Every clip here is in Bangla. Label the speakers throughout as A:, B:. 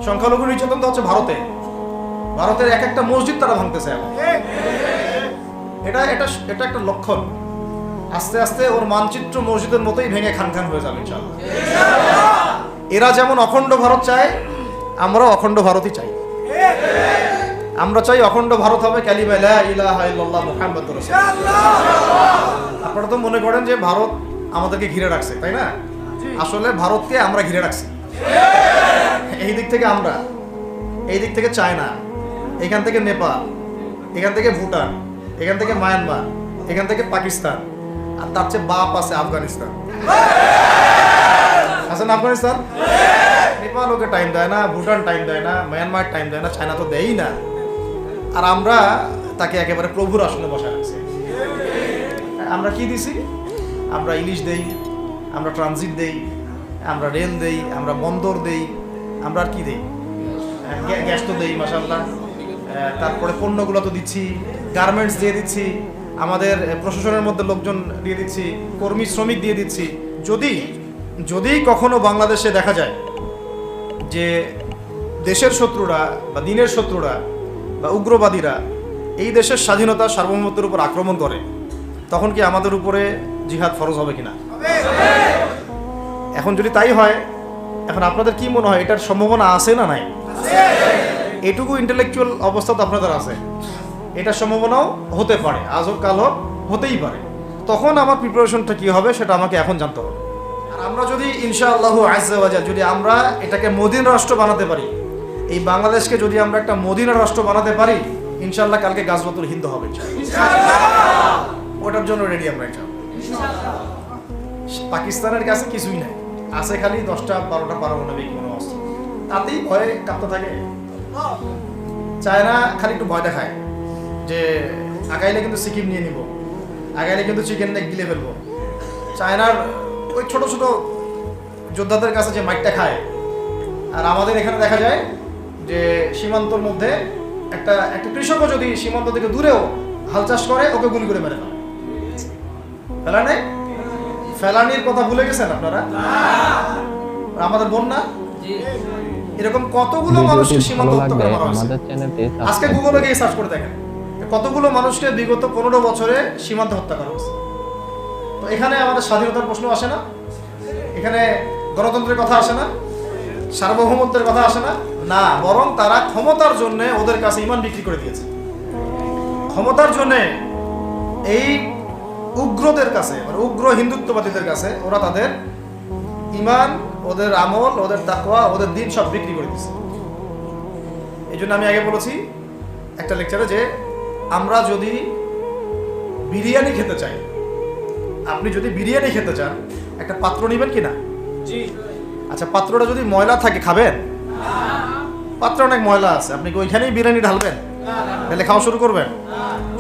A: সংখ্যালঘু নির্যাতন তো হচ্ছে ভারতে। ভারতের এক একটা মসজিদ তারা ভাঙতেছে এখন। এটা এটা এটা একটা লক্ষণ। আস্তে আস্তে ওর মানচিত্র মসজিদের মতোই ভেঙে খান খান হয়ে যাবে ইনশাআল্লাহ। এরা যেমন অখণ্ড ভারত চায়, আমরাও অখণ্ড ভারতই চাই। আমরা চাই অখণ্ড ভারত হবে কালিমা লা ইলাহা ইল্লাল্লাহ মুহাম্মাদুর রাসূলুল্লাহ। আপনারা তো মনে করেন যে ভারত আমাদেরকে ঘিরে রাখছে, তাই না? আসলে ভারতকে আমরা ঘিরে রাখছি। এই দিক থেকে আমরা, এই দিক থেকে চায়না, এখান থেকে নেপাল, এখান থেকে ভুটান, এখান থেকে মায়ানমার, এখান থেকে পাকিস্তান, আর তার চেয়ে বাপ আছে আফগানিস্তান। আছে না আফগানিস্তান? নেপাল ওকে টাইম দেয় না, ভুটান টাইম দেয় না, মায়ানমার টাইম দেয় না, চায়না তো দেয়ই না। আর আমরা তাকে একেবারে প্রভুর আসনে বসায় রাখছি। আমরা কি দিছি? আমরা ইলিশ দেই, আমরা ট্রানজিট দেই, আমরা রেল দেই, আমরা বন্দর দেই, আমরা আর কি দেই? গ্যাস তো দেই মাশাআল্লাহ। তারপরে পণ্যগুলো তো দিচ্ছি, গার্মেন্টস দিয়ে দিচ্ছি, আমাদের প্রশাসনের মধ্যে লোকজন দিয়ে দিচ্ছি, কর্মী শ্রমিক দিয়ে দিচ্ছি। যদি যদি কখনো বাংলাদেশে দেখা যায় যে দেশের শত্রুরা বা দিনের শত্রুরা বা উগ্রবাদীরা এই দেশের স্বাধীনতা সার্বভৌমত্বের উপর আক্রমণ করে, তখন কি আমাদের উপরে জিহাদ ফরজ হবে কিনা? এখন যদি তাই হয়, এখন আপনাদের কি মনে হয় এটার সম্ভাবনা আছে না নাই? এটুকু ইন্টেলেকচুয়াল অবস্থা তো আপনাদের আছে, এটার সম্ভাবনাও হতে পারে, আজ হোক কাল হোক, হতেই পারে। তখন আমার প্রিপারেশনটা কি হবে সেটা আমাকে এখন জানতে হবে। আর আমরা যদি ইনশাআল্লাহু আজ্জা ওয়া জাল যদি আমরা এটাকে মদিনা রাষ্ট্র বানাতে পারি, এই বাংলাদেশকে যদি আমরা একটা মদিনা রাষ্ট্র বানাতে পারি, ইনশাআল্লাহ কালকে গাজওয়াতুল হিন্দ হবে ইনশাআল্লাহ। ওটার জন্য রেডি আমরা ইনশাআল্লাহ। পাকিস্তানের কাছে কিছুই নাই, আছে খালি 10টা 12টা পারমাণবিক কোনো অস্ত্র, তাতেই ভয়ে কাঁপতে থাকে। চায়না খালি একটু ভয় দেখায় যে আগাইলে কিন্তু সিকিম নিয়ে নিব, আগাইলে কিন্তু চিকেন নেক গিলে ফেলবো। চায়নার ওই ছোট ছোট যোদ্ধাদের কাছে যে মাইকটা খায়, আর আমাদের এখানে দেখা যায় যে সীমান্তর মধ্যে একটা কৃষকও যদি সীমান্ত থেকে দূরেও হাল চাষ করে, ওকে গুলি করে মেরে ফেলে। ফেলানি ফেলানির কথা ভুলে গেছেন আপনারা? আমাদের বন্যা এরকম কতগুলো মানুষকে সীমান্ত হত্যা করে মারা হয়েছে। আজকে গুগলে গিয়ে সার্চ করে দেখেন কতগুলো মানুষকে বিগত 15 বছরে সীমান্ত হত্যা করা হয়েছে। তো এখানে আমাদের স্বাধীনতার প্রশ্ন আসে না, এখানে গণতন্ত্রের কথা আসে না, সার্বভৌমত্বের কথা আসে না, না, বরং তারা ক্ষমতার জন্য ওদের কাছে ঈমান বিক্রি করে দিয়েছে। ক্ষমতার জন্য এই উগ্রদের কাছে, মানে উগ্র হিন্দুত্ববাদীদের কাছে ওরা তাদের ঈমান, ওদের আমল, ওদের তাকওয়া, ওদের দিন সব বিক্রি করে দিয়েছে। এই জন্য আমি আগে বলেছি একটা লেকচারে যে আমরা যদি বিরিয়ানি খেতে চাই, আপনি যদি বিরিয়ানি খেতে চান, একটা পাত্র নেবেন কিনা? আচ্ছা, পাত্রটা যদি ময়লা থাকে খাবেন? পাত্র অনেক ময়লা আছে, আপনি কি ওইখানেই বিরিয়ানি ঢালবেন? তাহলে খাওয়া শুরু করবেন?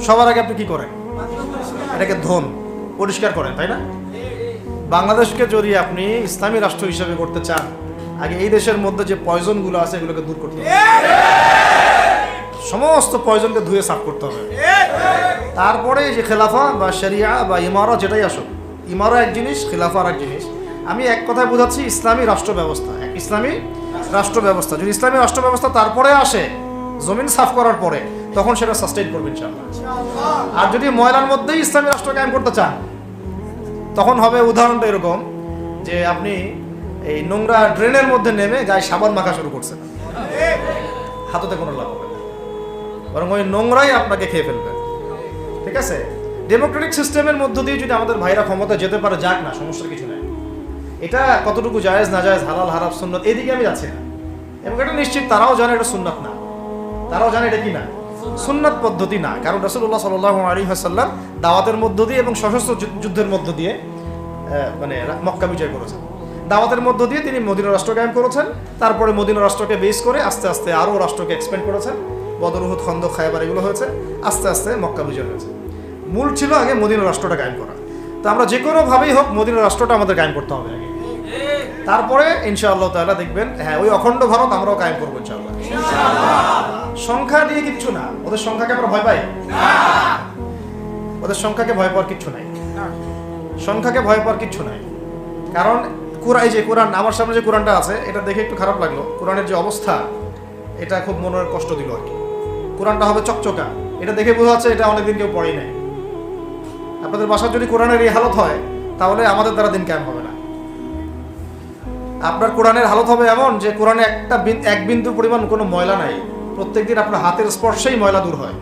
A: সবার আগে আপনি কি করেন? এটাকে ধোন, পরিষ্কার করেন, তাই না? বাংলাদেশকে যদি আপনি ইসলামী রাষ্ট্র হিসেবে করতে চান, আগে এই দেশের মধ্যে যে পয়জনগুলো আছে এগুলোকে দূর করতে হবে, সমস্ত পয়জনকে ধুয়ে সাফ করতে হবে। তারপরে যে খেলাফা বা শরিয়া বা ইমারা যেটাই আসুক, ইমারা এক জিনিস, খেলাফা আর এক জিনিস। আমি এক কথায় বোঝাচ্ছি ইসলামী রাষ্ট্র ব্যবস্থা, ইসলামী রাষ্ট্র ব্যবস্থা। যদি ইসলামী রাষ্ট্র ব্যবস্থা তারপরে আসে, জমিন সাফ করার পরে, তখন সেটা সাস্টেইন করবে ইনশাআল্লাহ। আর যদি ময়লার মধ্যেই ইসলামী রাষ্ট্র কায়েম করতে চান, তখন হবে উদাহরণটা এরকম যে আপনি এই নোংরা ড্রেনের মধ্যে নেমে গায়ে সাবান মাখা শুরু করছেন, হাততে কোনো লাভ হবে না, বরং ওই নোংরাই আপনাকে খেয়ে ফেলবে। ঠিক আছে? ডেমোক্রেটিক সিস্টেমের মধ্য দিয়ে যদি আমাদের ভাইরা ক্ষমতা যেতে পারে, যাক না, সমস্যার কিছু নেই। এটা কতটুকু জায়েজ না জায়েজ, হালাল হারাম, সুন্নাত, এদিকে আমি যাচ্ছি না। এবং এটা নিশ্চিত তারাও জানে এটা সুন্নাত না, তারাও জানে এটা কি না, সুন্নাত পদ্ধতি না। কারণ রাসূলুল্লাহ সাল্লাল্লাহু আলাইহি ওয়াসাল্লাম দাওয়াতের মধ্য দিয়ে এবং সশস্ত্র যুদ্ধের মধ্য দিয়ে মানে মক্কা বিজয় করেছেন। দাওয়াতের মধ্য দিয়ে তিনি মদিনা রাষ্ট্র কায়েম করেছেন। তারপরে মদিনা রাষ্ট্রকে বেস করে আস্তে আস্তে আরও রাষ্ট্রকে এক্সপেন্ড করেছেন। বদর, উহুদ, খন্দক, খায়বার এগুলো হয়েছে, আস্তে আস্তে মক্কা বিজয় হয়েছে। মূল ছিল আগে মদিনা রাষ্ট্রটা কায়েম করা। তো আমরা যে কোনোভাবেই হোক মদিনা রাষ্ট্রটা আমাদের কায়েম করতে হবে আগে, তারপরে ইনশাআল্লাহ তাআলা দেখবেন, হ্যাঁ, ওই অখণ্ড ভারত আমরাও কায়েম করবো ইনশাআল্লাহ। সংখ্যা নিয়ে কিচ্ছু না, ওদের সংখ্যাকে আমরা ভয় পাই না, ওদের সংখ্যাকে ভয় পাওয়ার কিচ্ছু নাই, সংখ্যাকে ভয় পাওয়ার কিচ্ছু নাই। কারণ কোরআন, এই যে কোরআন আমার সামনে যে কোরআনটা আছে, এটা দেখে একটু খারাপ লাগলো। কোরআনের যে অবস্থা, এটা খুব মনের কষ্ট দিল আর কি। কোরআনটা হবে চকচকা, এটা দেখে বোঝা যাচ্ছে এটা অনেকদিন কেউ পড়েই নাই। আপনাদের বাসার যদি কোরআনের এই হালত হয়, তাহলে আমাদের দ্বারা দিন কায়েম হবে না। আপনার কোরআনের হালত হবে এমন যে কোরআনে এক বিন্দু পরিমাণ কোনো ময়লা নাই, প্রত্যেকদিন আপনার হাতের স্পর্শেই ময়লা দূর হয়,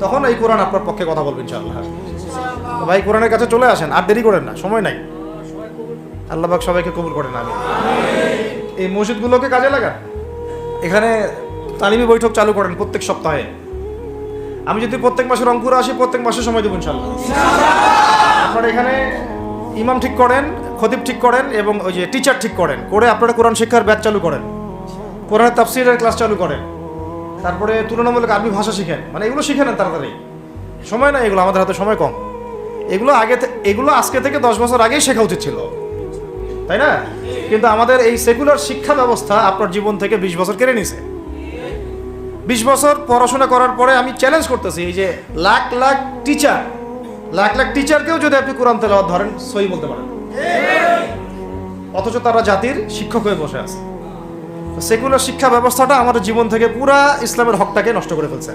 A: তখন এই কোরআন আপনার পক্ষে কথা বলবেন ইনশাআল্লাহ। ভাই কোরআনের কাছে চলে আসেন, আর দেরি করেন না, সময় নাই। আল্লাহ পাক সবাইকে কবুল করেন। আমি এই মসজিদগুলোকে কাজে লাগান, এখানে তালিমি বৈঠক চালু করেন প্রত্যেক সপ্তাহে। আমি যদি প্রত্যেক মাসে রংপুরে আসি, প্রত্যেক মাসে সময় দেবো ইনশাআল্লাহ। আপনারা এখানে ইমাম ঠিক করেন, খতিব ঠিক করেন এবং ওই যে টিচার ঠিক করেন, করে আপনারা কোরআন শিক্ষার ব্যাচ চালু করেন, কোরআনের তাফসীরের ক্লাস চালু করেন, তারপরে তুলনামূলক আরবি ভাষা শিখেন। মানে এগুলো শিখে নেন তাড়াতাড়ি, সময় নাই এগুলো, আমাদের হাতে সময় কম। এগুলো আজকে থেকে 10 বছর আগেই শেখা উচিত ছিল, তাই না? কিন্তু আমাদের এই সেকুলার শিক্ষা ব্যবস্থা আপনার জীবন থেকে 20 বছর কেড়ে নিছে। 20 বছর পড়াশোনা করার পরে আমি চ্যালেঞ্জ করতেছি, এই যে লাখ লাখ টিচারকেও যদি আপনি কোরআন তেলাওয়াত ধরেন, সহি বলতে পারেন, অথচ তারা জাতির শিক্ষক হয়ে বসে আছে। সেকুলার শিক্ষা ব্যবস্থাটা আমাদের জীবন থেকে পুরা ইসলামের হকটাকে নষ্ট করে ফেলছে।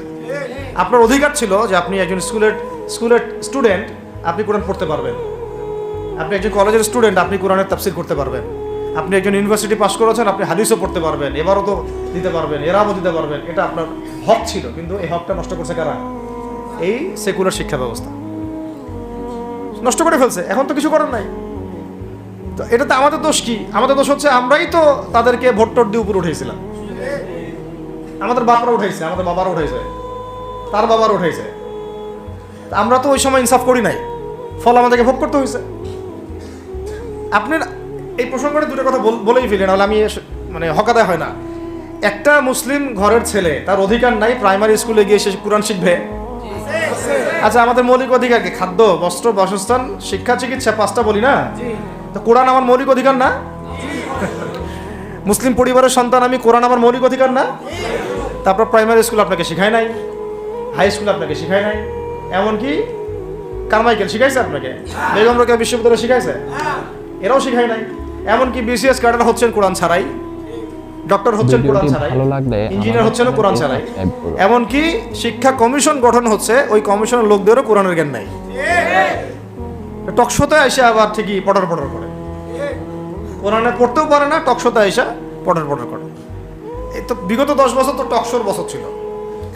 A: আপনার অধিকার ছিল যে আপনি একজন স্কুলের স্টুডেন্ট, আপনি কোরআন পড়তে পারবেন। আপনি একজন কলেজের স্টুডেন্ট, আপনি কোরআনের তাফসীর করতে পারবেন। আপনি একজন ইউনিভার্সিটি পাস করেছেন, আপনি হাদিসও পড়তে পারবেন, এবারও তো দিতে পারবেন, এরাও দিতে পারবেন। এটা আপনার হক ছিল, কিন্তু এই হকটা নষ্ট করছে কারা? এই সেকুলার শিক্ষা ব্যবস্থা নষ্ট করে ফেলছে। এখন তো কিছু করার নাই। তো এটাতে আমাদের দোষ কি? আমাদের দোষ হচ্ছে আমরাই তো তাদেরকে ভোট দিয়ে উপরে উঠেছিলাম। আমাদের বাপরা উঠাইছে, আমাদের বাবারা উঠাইছে, তার বাবারা উঠাইছে। আমরা তো ওই সময় ইনসাফ করি নাই, ফল আমাদেরকে ভোগ করতে হয়েছে। আপনার এই প্রসঙ্গে দুটো কথা বলেই ফেলেন, নাহলে আমি মানে হকাদায় হয় না। একটা মুসলিম ঘরের ছেলে, তার অধিকার নাই প্রাইমারি স্কুলে গিয়ে সে কোরআন শিখবে? আচ্ছা, আমাদের মৌলিক অধিকার কি? খাদ্য, বস্ত্র, বাসস্থান, শিক্ষা, চিকিৎসা, 5টা বলি না? তো কোরআন আমার মৌলিক অধিকার না? মুসলিম পরিবারের সন্তান আমি, কোরআন আমার মৌলিক অধিকার না? তারপর প্রাইমারি স্কুল আপনাকে শিখায় নাই, হাই স্কুল আপনাকে শিখায় নাই, এমনকি কারমাইকেল শিখাইছে আপনাকে, বেগম রোকেয়া বিশ্ববিদ্যালয় শিখাইছে, এরাও শিখায় নাই। এমনকি বিসিএস ক্যাডার হচ্ছেন কোরআন ছাড়াই, ডক্টর হচ্ছেন কোরআন ছাড়াই, ইঞ্জিনিয়ার হচ্ছেন কোরআন ছাড়াই, এমনকি শিক্ষা কমিশন গঠন হচ্ছে, ওই কমিশনের লোকদেরও কোরআনের জ্ঞান নাই। টকশোতে এসে আবার ঠিকই পটর করে, কোরআনে পড়তেও পারে না, টকশোতে এসে পটর করে। এই তো বিগত 10 বছর তো টকশোর বছর ছিল,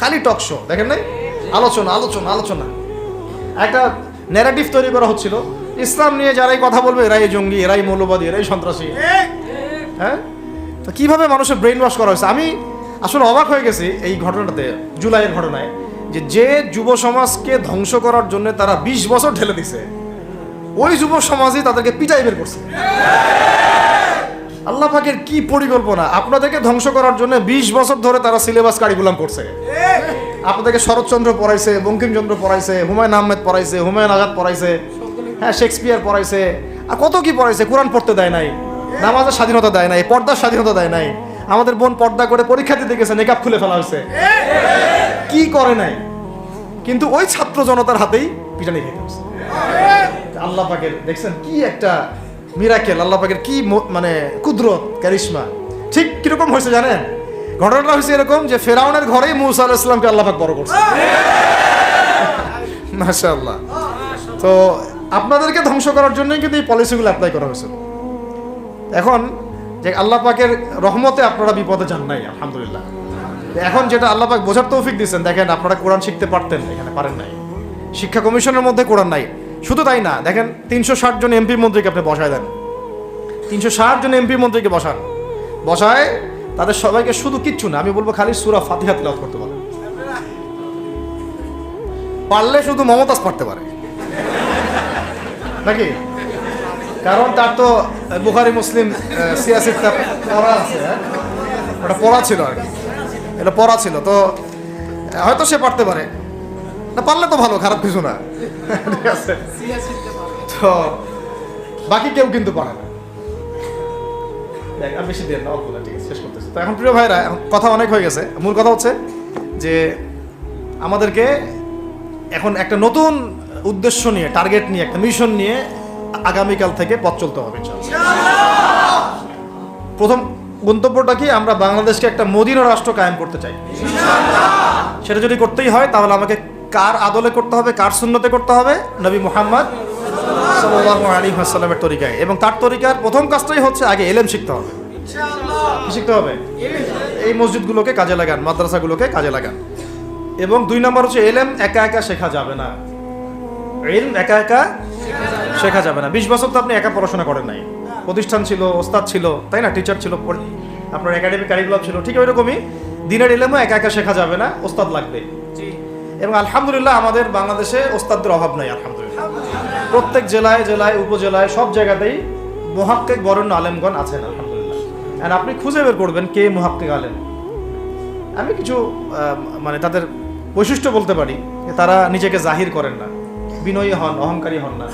A: খালি টকশো, দেখেন নাই? আলোচনা একটা ন্যারেটিভ তৈরি করা হচ্ছিল, ইসলাম নিয়ে যারাই কথা বলবে এরাই জঙ্গি, এরাই মৌলবাদী, এরাই সন্ত্রাসী। হ্যাঁ, তো কিভাবে মানুষের ব্রেইন ওয়াশ করা হয়েছে। আমি আসলে অবাক হয়ে গেছি এই ঘটনাতে, জুলাইয়ের ঘটনায়, যে যুব সমাজকে ধ্বংস করার জন্য তারা 20 বছর ঢেলে দিছে, ওই যুব সমাজই তাদেরকে পিটাই বের করছে। আল্লাহ পাকের কি পরিকল্পনা! আপনাদেরকে ধ্বংস করার জন্য 20 বছর ধরে তারা সিলেবাস কারিকুলাম করছে। আপনাদেরকে শরৎচন্দ্র পড়াইছে, বঙ্কিমচন্দ্র পড়াইছে, হুমায়ুন আহমেদ পড়াইছে, হুমায়ুন আজাদ পড়াইছে, হ্যাঁ শেক্সপিয়ার পড়াইছে, আর কত কি পড়াইছে। কোরআন পড়তে দেয় নাই, নামাজের স্বাধীনতা দেয় নাই, পর্দার স্বাধীনতা দেয় নাই। আমাদের বোন পর্দা করে পরীক্ষা দিতে গেছে, নেকাব খুলে ফেলা হয়েছে, কি করে নাই। কিন্তু ওই ছাত্র জনতার হাতেই পিটানি খেতে হচ্ছে। আল্লাহ পাকের দেখছেন কি একটা মিরাকেল, আল্লাহ পাকের কি মানে কুদরত, কারিশমা। ঠিক কিরকম হয়েছে জানেন? ঘটনাটা হয়েছে এরকম যে ফেরাউনের ঘরেই মুসা আলাইহিস সালামকে আল্লাহ পাক বড় করছে। মাশাআল্লাহ। তো আপনাদেরকে ধ্বংস করার জন্যই কিন্তু এই পলিসিগুলো অ্যাপ্লাই করা হয়েছে। এখন যে আল্লাহ পাকের রহমতে আপনারা বিপদে যান নাই, আলহামদুলিল্লাহ। এখন যেটা আল্লাহ পাক বোঝার তৌফিক দিচ্ছেন, দেখেন আপনারা কোরআন শিখতে পারতেন, এখানে পারেন নাই। শিক্ষা কমিশনের মধ্যে কোরআন নাই। শুধু তাই না, দেখেন 360 জন এমপি মন্ত্রীকে আপনি বসায় দেন, 360 জন এমপি মন্ত্রীকে বসায় তাদের সবাইকে শুধু কিচ্ছু না, আমি বলবো খালি সূরা ফাতিহা তিলাওয়াত করতে বলেন। পারলে শুধু মমতাজ পড়তে পারে নাকি? কারণ তার তো বুখারী মুসলিম সিয়াসিটা পড়া আছে, ওটা পড়া ছিল আর কি, এটা পড়া ছিল, তো হয়তো সে পারতে পারে না। পারলে তো ভালো, খারাপ কিছু না, ঠিক আছে। তো বাকি কেউ কিন্তু পারে না। আর বেশি দেন না, অল্প না, ঠিক আছে, শেষ করতেছি। তো এখন প্রিয় ভাইরা, কথা অনেক হয়ে গেছে। মূল কথা হচ্ছে যে আমাদেরকে এখন একটা নতুন উদ্দেশ্য নিয়ে, টার্গেট নিয়ে, একটা মিশন নিয়ে আগামীকাল থেকে পথ চলতে হবে ইনশাআল্লাহ। প্রথম গন্তব্যটা কি? আমরা বাংলাদেশকে একটা মদিনা রাষ্ট্র কায়েম করতে চাই। সেটা যদি করতেই হয় তাহলে আমাকে কার আদলে করতে হবে, কার সুন্নতে করতে হবে? নবী মুহাম্মদ সাল্লাল্লাহু আলাইহি ওয়াসাল্লামের তরিকায়। এবং তার তরিকার প্রথম কাজটাই হচ্ছে আগে ইলম শিখতে হবে। কি শিখতে হবে? এই মসজিদগুলোকে কাজে লাগান, মাদ্রাসাগুলোকে কাজে লাগান। এবং 2 নম্বর হচ্ছে ইলম একা একা শেখা যাবে না। ইলম একা একা শেখা যাবে না। 20 বছর তো আপনি একা পড়াশোনা করেন নাই, প্রতিষ্ঠান ছিল, ওস্তাদ ছিল, তাই না? টিচার ছিল, আপনার একাডেমিক কারিকুলাম ছিল। ঠিক ওইরকমই দিনের ইলমও একা একা শেখা যাবে না, ওস্তাদ লাগবে। এবং আলহামদুলিল্লাহ আমাদের বাংলাদেশে ওস্তাদদের অভাব নাই আলহামদুলিল্লাহ। প্রত্যেক জেলায় জেলায় উপজেলায় সব জায়গাতেই মুহাক্কিক বরেণ্য আলেমগণ আছেন আলহামদুলিল্লাহ। আর আপনি খুঁজে বের করবেন কে মুহাক্কিক আলেম। আমি কিছু মানে তাদের বৈশিষ্ট্য বলতে পারি, তারা নিজেকে জাহির করেন না, বিনয়ী হন, অহংকারী হন না,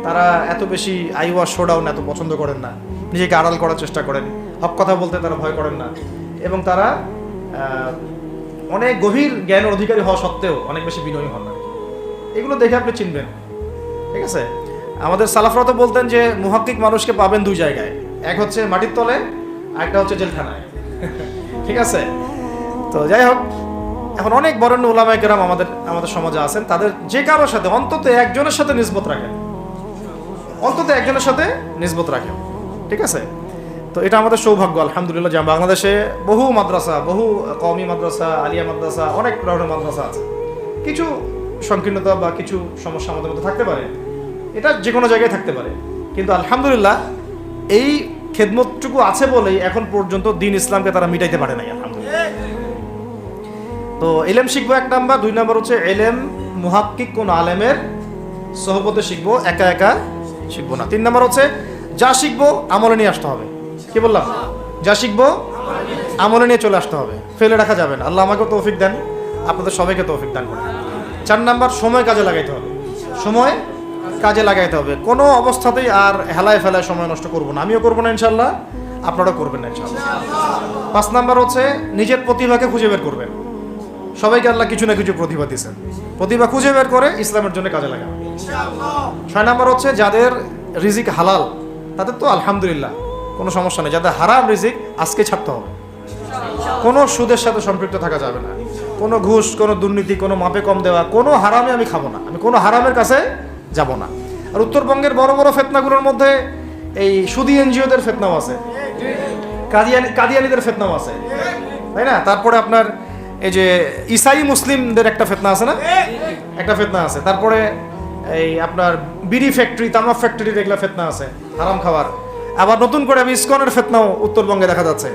A: তারা এত বেশি আইওয়া শোডাউন এত পছন্দ করেন না, নিজেকে আড়াল করার চেষ্টা করেন, হক কথা বলতে তারা ভয় করেন না, এবং তারা অনেক গভীর জ্ঞানের অধিকারী হওয়া সত্ত্বেও অনেক বেশি বিনয়ী হন না। এগুলো দেখে আপনি চিনবেন, ঠিক আছে? আমাদের সালাফরা তো বলতেন যে মুহাক্কিক মানুষকে পাবেন 2 জায়গায়, এক হচ্ছে মাটির তলে, আরেকটা হচ্ছে জেলখানায়। ঠিক আছে? তো যাই হোক, এখন অনেক বরেণ্য উলামায়ে কেরাম আমাদের সমাজে আছেন, তাদের যে কারোর সাথে অন্তত একজনের সাথে নিসবত রাখেন, অন্তত একজনের সাথে নিসবত রাখেন। ঠিক আছে? তো এটা আমাদের সৌভাগ্য আলহামদুলিল্লাহ যে বাংলাদেশে বহু মাদ্রাসা, বহু কওমি মাদ্রাসা, আলিয়া মাদ্রাসা, অনেক ধরনের মাদ্রাসা আছে। কিছু সংকীর্ণতা বা কিছু সমস্যা আমাদের মধ্যে থাকতে পারে, এটা যে কোনো জায়গায় থাকতে পারে, কিন্তু আলহামদুলিল্লাহ এই খেদমতটুকু আছে বলেই এখন পর্যন্ত দ্বীন ইসলামকে তারা মিটাইতে পারে নাই আলহামদুলিল্লাহ। তো ইলম শিখবো 1 নাম্বার, 2 নাম্বার হচ্ছে ইলম মুহাক্কিক কোন আলেমের সোহবতে শিখবো, একা একা শিখবো না। 3 নাম্বার হচ্ছে যা শিখবো আমলে নিয়ে আসতে হবে। কি বললাম? যা শিখবো আমলে নিয়ে চলে আসতে হবে, ফেলে রাখা যাবে না। আল্লাহ আমাকে তৌফিক দেন, আপনাদের সবাইকে তৌফিক দান করেন। 4 নাম্বার সময় কাজে লাগাইতে হবে, সময় কাজে লাগাইতে হবে। কোনো অবস্থাতেই আর হেলায় ফেলায় সময় নষ্ট করবো না, আমিও করবো না ইনশাল্লাহ, আপনারাও করবেন না ইনশাল্লাহ। 5 নাম্বার হচ্ছে নিজের প্রতিভাকে খুঁজে বের করবেন। সবাইকে আল্লাহ কিছু না কিছু প্রতিভা দিয়েছেন, প্রতিভা খুঁজে বের করে ইসলামের জন্য কাজে লাগাবেন। 6 নাম্বার হচ্ছে যাদের রিজিক হালাল তাদের তো আলহামদুলিল্লাহ কোনো সমস্যা নেই, যাদের হারাম রিজিক আজকে ছাড়তে হবে। কোনো সুদের সাথে সম্পৃক্ত থাকা যাবে না, কোনো ঘুষ, কোনো দুর্নীতি, কোনো মাপে কম দেওয়া, কোনো হারামে আমি খাবো না, আমি কোনো হারামের কাছে যাব না। আর উত্তরবঙ্গের বড় বড় ফেতনাগুলোর মধ্যে এই সুদী এনজিওদের ফেতনাও আছে, কাদিয়ানিদের ফেতনাও আছে, তাই না? তারপরে আপনার এই যে ইসাই মুসলিমদের একটা ফেতনা আছে না, একটা ফেতনা আছে। তারপরে এই আপনার বিড়ি ফ্যাক্টরি, তামাক ফ্যাক্টরি, এগুলো ফেতনা আছে হারাম খাবার। আবার নতুন করে ইসকনের ফেতনাও উত্তরবঙ্গে দেখা যাচ্ছে।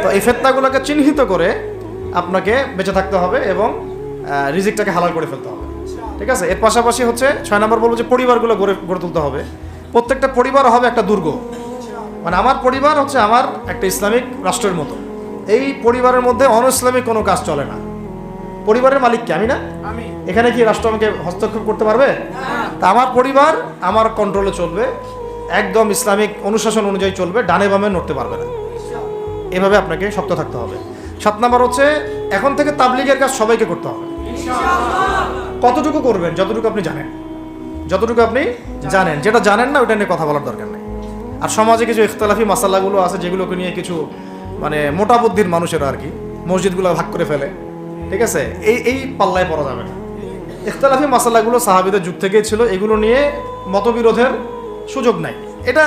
A: তো এই ফেতনাগুলোকে চিহ্নিত করে আপনাকে বেঁচে থাকতে হবে এবং রিজিকটাকে হালাল করে ফেলতে হবে। ঠিক আছে? এর পাশাপাশি হচ্ছে 6 নম্বর বলবো যে পরিবারগুলো গড়ে তুলতে হবে। প্রত্যেকটা পরিবার হবে একটা দুর্গ, মানে আমার পরিবার হচ্ছে আমার একটা ইসলামিক রাষ্ট্রের মতো। এই পরিবারের মধ্যে অনইসলামিক কোনো কাজ চলে না। পরিবারের মালিক কি? আমি না? এখানে কি রাষ্ট্র আমাকে হস্তক্ষেপ করতে পারবে? তা আমার পরিবার আমার কন্ট্রোলে চলবে, একদম ইসলামিক অনুশাসন অনুযায়ী চলবে, ডানে বামে নড়তে পারবে না। এভাবে আপনাকে শক্ত থাকতে হবে। 7 নম্বর হচ্ছে এখন থেকে তাবলীগের কাজ সবাইকে করতে হবে। কতটুকু করবেন? যতটুকু আপনি জানেন, যতটুকু আপনি জানেন। যেটা জানেন না ওটা নিয়ে কথা বলার দরকার নেই। আর সমাজে কিছু ইখতিলাফি মাসালাগুলো আছে যেগুলোকে নিয়ে কিছু মানে মোটা বুদ্ধির মানুষেরা আর কি মসজিদগুলো ভাগ করে ফেলে। ঠিক আছে? এই পাল্লায় পড়া যাবে না। ইখতিলাফি মাসালাগুলো সাহাবীদের যুগ থেকেই ছিল, এগুলো নিয়ে মতবিরোধের সুযোগ নাই। এটা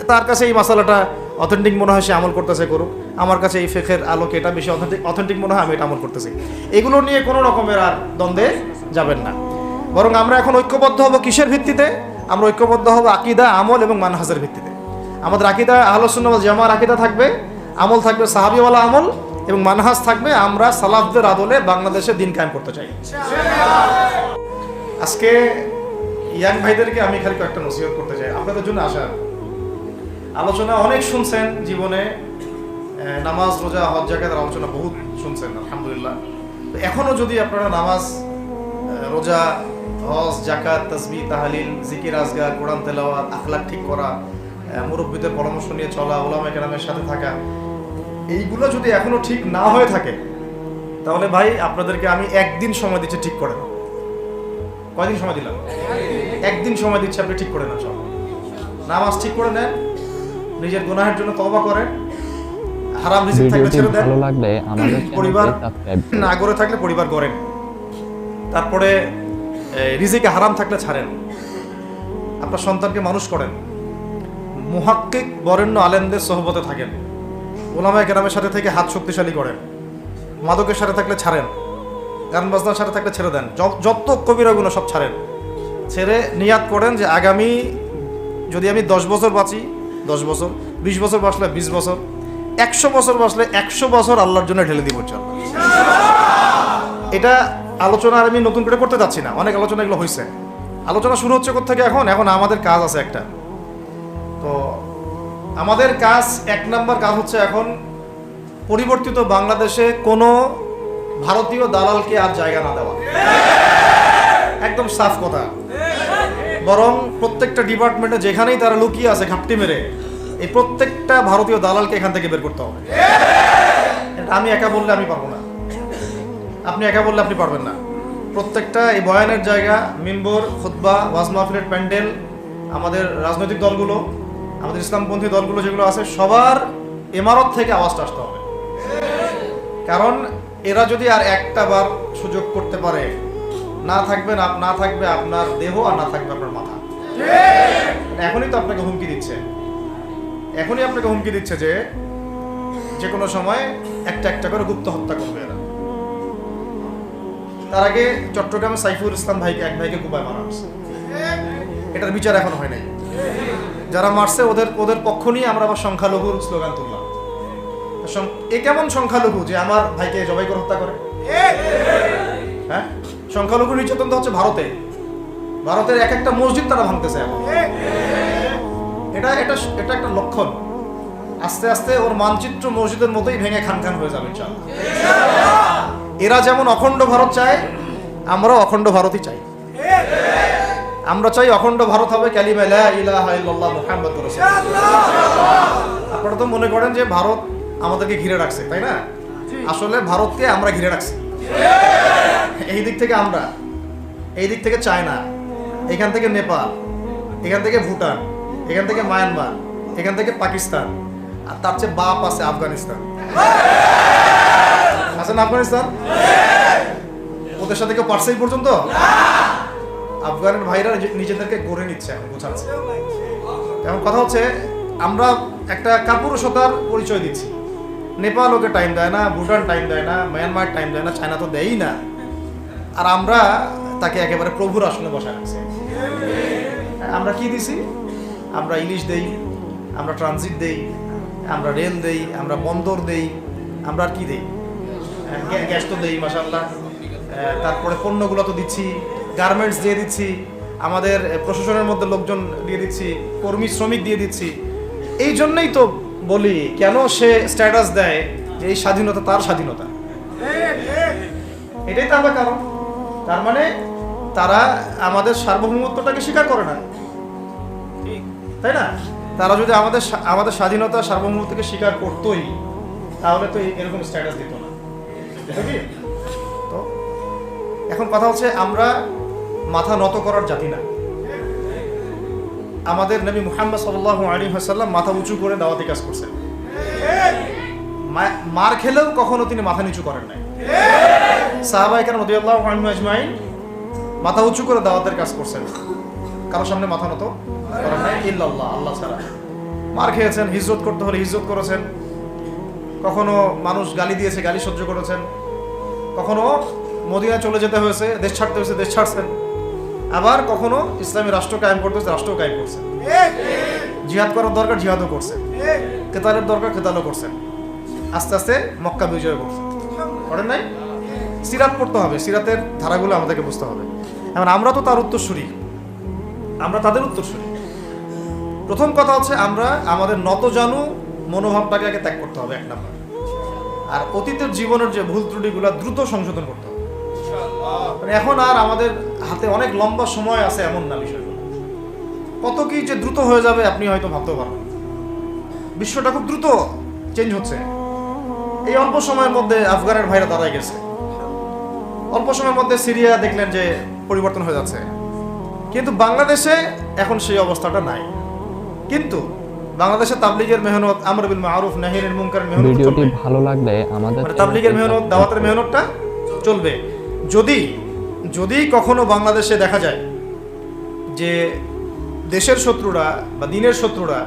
A: তার কাছে এই মাসালাটা অথেন্টিক মনে হয়, সে আমল করতেছে, করুক। আমার কাছে এই ফিকহের আলোকে এটা বেশি অথেন্টিক মনে হয়, আমি এটা আমল করতেছি। এগুলো নিয়ে কোনো রকমের আর দ্বন্দ্বে যাবেন না। বরং আমরা এখন ঐক্যবদ্ধ হব কিসের ভিত্তিতে? আমরা ঐক্যবদ্ধ হব আকীদা, আমল এবং মানহাজের ভিত্তিতে। আমাদের আকীদা আহলুস সুন্নাহ ওয়াল জামাআর আকীদা থাকবে, আমল থাকবে সাহাবীওয়ালা আমল, এবং মানহাজ থাকবে আমরা সালাফদের আদলে বাংলাদেশে দিন কায়েম করতে চাই। আজকে ইয়াং ভাইদেরকে আমি খালি কয়েকটা নসিহত করতে চাই। আপনাদের জন্য আসা আলোচনা অনেক শুনছেন জীবনে, নামাজ, রোজা, হজ, যাকাতের আলোচনা বহুত শুনছেন আলহামদুলিল্লাহ। তো এখনো যদি আপনারা নামাজ, রোজা, হজ, যাকাত, তাসবিহ, তাহলিল, জিকির, আজগার, কোরআন তেলাওয়াত, আখলাক ঠিক করা, মুরব্বীদের পরামর্শ নিয়ে চলা, উলামায়ে কেরামের সাথে থাকা, এইগুলো যদি এখনো ঠিক না হয়ে থাকে তাহলে ভাই আপনাদেরকে আমি 1 দিন সময় দিচ্ছি ঠিক করে নাও। কয়দিন সময় দিলাম? 1 দিন সময় দিচ্ছি, আপনি ঠিক করে নাও সব। নামাজ ঠিক করে নেন, নিজের গুনাহের জন্য তওবা করেন, হারাম রিজিক থাকলে ছেড়ে দেন,
B: ভালো লাগলে আমাদের
A: পরিবার
B: সাবস্ক্রাইব
A: না গড়ে থাকলে পরিবার গড়েন, তারপরে রিজিকে হারাম থাকলে ছাড়েন, আপনার সন্তানকে মানুষ করেন, মুহাক্কিক বরেণ্য আলেমদের সোহবতে থাকেন, ওলামায়ে কেরামের সাথে থেকে হাত শক্তিশালী করেন, মাদকের সাথে থাকলে ছাড়েন, গান বাজনার সাথে থাকলে ছেড়ে দেন, যত কবিরা গুনাহ সব ছাড়েন, ছেড়ে নিয়াত করেন যে আগামী যদি আমি 10 বছর বাঁচি 10 বছর, 20 বছর বাঁচলে 20 বছর, 100 বছর বাঁচলে 100 বছর আল্লাহর জন্য ঢেলে দিব ইনশাআল্লাহ। এটা আলোচনা আর আমি নতুন করে করতে যাচ্ছি না, অনেক আলোচনা এগুলো হয়েছে। আলোচনা শুরু হচ্ছে কোত্থেকে? এখন আমাদের কাজ আছে একটা। তো আমাদের কাজ, 1 নম্বর কাজ হচ্ছে এখন পরিবর্তিত বাংলাদেশে কোনো ভারতীয় দালালকে আর জায়গা না দেওয়া, একদম সাফ কথা। বরং প্রত্যেকটা ডিপার্টমেন্টে যেখানেই তারা লুকিয়ে আছে ঘাপটি মেরে, এই প্রত্যেকটা ভারতীয় দালালকে এখান থেকে বের করতে হবে। আমি একা বললে আমি পারবো না, আপনি একা বললে আপনি পারবেন না। প্রত্যেকটা এই বয়ানের জায়গা, মিম্বর, খুতবা, ওয়াজ মাহফিলের প্যান্ডেল, আমাদের রাজনৈতিক দলগুলো, আমাদের ইসলামপন্থী দলগুলো যেগুলো আছে, সবার ইমারত থেকে আওয়াজটা আসতে হবে। কারণ এরা যদি আর একটা বার সুযোগ করতে পারে, না থাকবে আপনার দেহ আর না থাকবে আপনার মাথা। এখনই তো আপনাকে হুমকি দিচ্ছে যে কোনো সময় একটা করে গুপ্ত হত্যা করবে এরা। তার আগে চট্টগ্রামে সাইফুল ইসলাম ভাইকে, এক ভাইকে কুপায় মারা হয়েছে, এটার বিচার এখনো হয় নাই। যারা মারছে ওদের পক্ষ নিয়ে আমরা আবার সংখ্যালঘুর স্লোগান তুললাম। এ কেমন সংখ্যালঘু যে আমার ভাইকে জবাই করে হত্যা করে? হ্যাঁ, সংখ্যালঘু নির্যাতন তো হচ্ছে ভারতের এক একটা মসজিদ তারা ভাঙতেছে এখন। এটা একটা লক্ষণ। আস্তে আস্তে ওর মানচিত্র মসজিদের মতোই ভেঙে খান হয়ে যাবে ইনশাআল্লাহ। এরা যেমন অখণ্ড ভারত চায়, আমরাও অখণ্ড ভারতই চাই। আমরা চাই অখণ্ড ভারত হবে কালিমা লা ইলাহা ইল্লাল্লাহ মুহাম্মাদুর রাসূলুল্লাহ। আপনারা তো মনে করেন যে ভারত আমাদেরকে ঘিরে রাখছে, তাই না? আসলে ভারতকে আমরা ঘিরে রাখছি। এই দিক থেকে আমরা, এই দিক থেকে চায়না, এখান থেকে নেপাল, এখান থেকে ভুটান, এখান থেকে মায়ানমার, এখান থেকে পাকিস্তান, আর তার চেয়ে বাপ আছে আফগানিস্তান। আছে না আফগানিস্তান? ওদের সাথে কেউ পারছে এই পর্যন্ত? আফগানের ভাইরা নিজেদেরকে গড়ে নিচ্ছে, এখন বোঝাচ্ছে। এখন কথা হচ্ছে, আমরা একটা কাপুরুষতার পরিচয় দিচ্ছি। নেপাল ওকে টাইম দেয় না, ভুটান টাইম দেয় না, মায়ানমার টাইম দেয় না, চায়না তো দেয়ই না, আর আমরা তাকে একেবারে প্রভুর আসনে বসায় রাখছি। আমরা কি দিছি? আমরা ইলিশ দেই, আমরা ট্রানজিট দেই, আমরা রেল দেই, আমরা বন্দর দেই, আমরা আর কি দেই? গ্যাস তো দেই মাশাআল্লাহ, তারপরে পণ্যগুলো তো দিচ্ছি, গার্মেন্টস দিয়ে দিচ্ছি, আমাদের প্রশাসনের মধ্যে লোকজন দিয়ে দিচ্ছি, কর্মী শ্রমিক দিয়ে দিচ্ছি। এই জন্যই তো বলি, কেন সে স্ট্যাটাস দেয় যে এই স্বাধীনতা তার স্বাধীনতা, এটাই তো আমরা কারণ। তার মানে তারা আমাদের সার্বভৌমত্বটাকে স্বীকার করে না, তাই না? তারা যদি আমাদের স্বাধীনতা সার্বভৌমত্বকে স্বীকার করতোই, তাহলে তো এরকম স্ট্যাটাস দিত না। তো এখন কথা হচ্ছে, আমরা মাথা নত করার জাতি না। আমাদের নবী মুহাম্মদ সাল্লাল্লাহু আলাইহি ওয়াসাল্লাম মাথা উঁচু করে দাওয়াতি কাজ করছেন। মার খেলেও কখনো তিনি মাথা নিচু করেন নাই। সাহাবায়ে কেরাম রাদিয়াল্লাহু আনহুম আজমাইন মাথা উঁচু করে দাওয়াতের কাজ করছেন, কারোর সামনে মাথা নত করেন নাই ইল্লাল্লাহ, আল্লাহ ছাড়া। মার খেয়েছেন, হিজরত করতে হলে হিজরত করেছেন, কখনো মানুষ গালি দিয়েছে, গালি সহ্য করেছেন, কখনো মদিনা চলে যেতে হয়েছে, দেশ ছাড়তে হয়েছে, দেশ ছাড়ছেন, আবার কখনো ইসলামী রাষ্ট্র কায়েম করতে হয়েছে, রাষ্ট্র কায়েম করছেন। জিহাদ করার দরকার, জিহাদও করছেন, কেতালের দরকার, কেতালও করছেন। আস্তে আস্তে মক্কা বিজয় করছেন, করেন নাই? সিরাত পড়তে হবে, সিরাতের ধারাগুলো আমাদেরকে বুঝতে হবে। এখন আমরা তো তার উত্তরসূরি, আমরা তাদের উত্তরসূরি। প্রথম কথা হচ্ছে, আমরা আমাদের নতজানু মনোভাবটাকে আগে ত্যাগ করতে হবে, 1 নাম্বার। আর অতীতের জীবনের যে ভুল ত্রুটিগুলো দ্রুত সংশোধন করতে হবে। মানে এখন আর আমাদের হাতে অনেক লম্বা সময় আছে এমন না বিষয়গুলো। কত কি যে দ্রুত হয়ে যাবে আপনি হয়তো ভাবতেও পারবেন। বিশ্বটা খুব দ্রুত চেঞ্জ হচ্ছে। এই অল্প সময়ের মধ্যে আফগানের ভাইরা দাঁড়ায় গেছে, অল্প সময়ের মধ্যে সিরিয়া দেখলেন যে পরিবর্তন হয়ে যাচ্ছে। কিন্তু বাংলাদেশে এখন সেই অবস্থাটা নাই। কিন্তু বাংলাদেশে তাবলীগের মেহনত, আমর বিল মারুফ নাহি আনিল মুনকারের মেহনত
B: ভিডিওটি ভালো লাগলে আমাদের
A: তাবলীগের মেহনত, দাওয়াতের মেহনতটা চলবে। যদি কখনো বাংলাদেশে দেখা যায় যে দেশের শত্রুরা বা দিনের শত্রুরা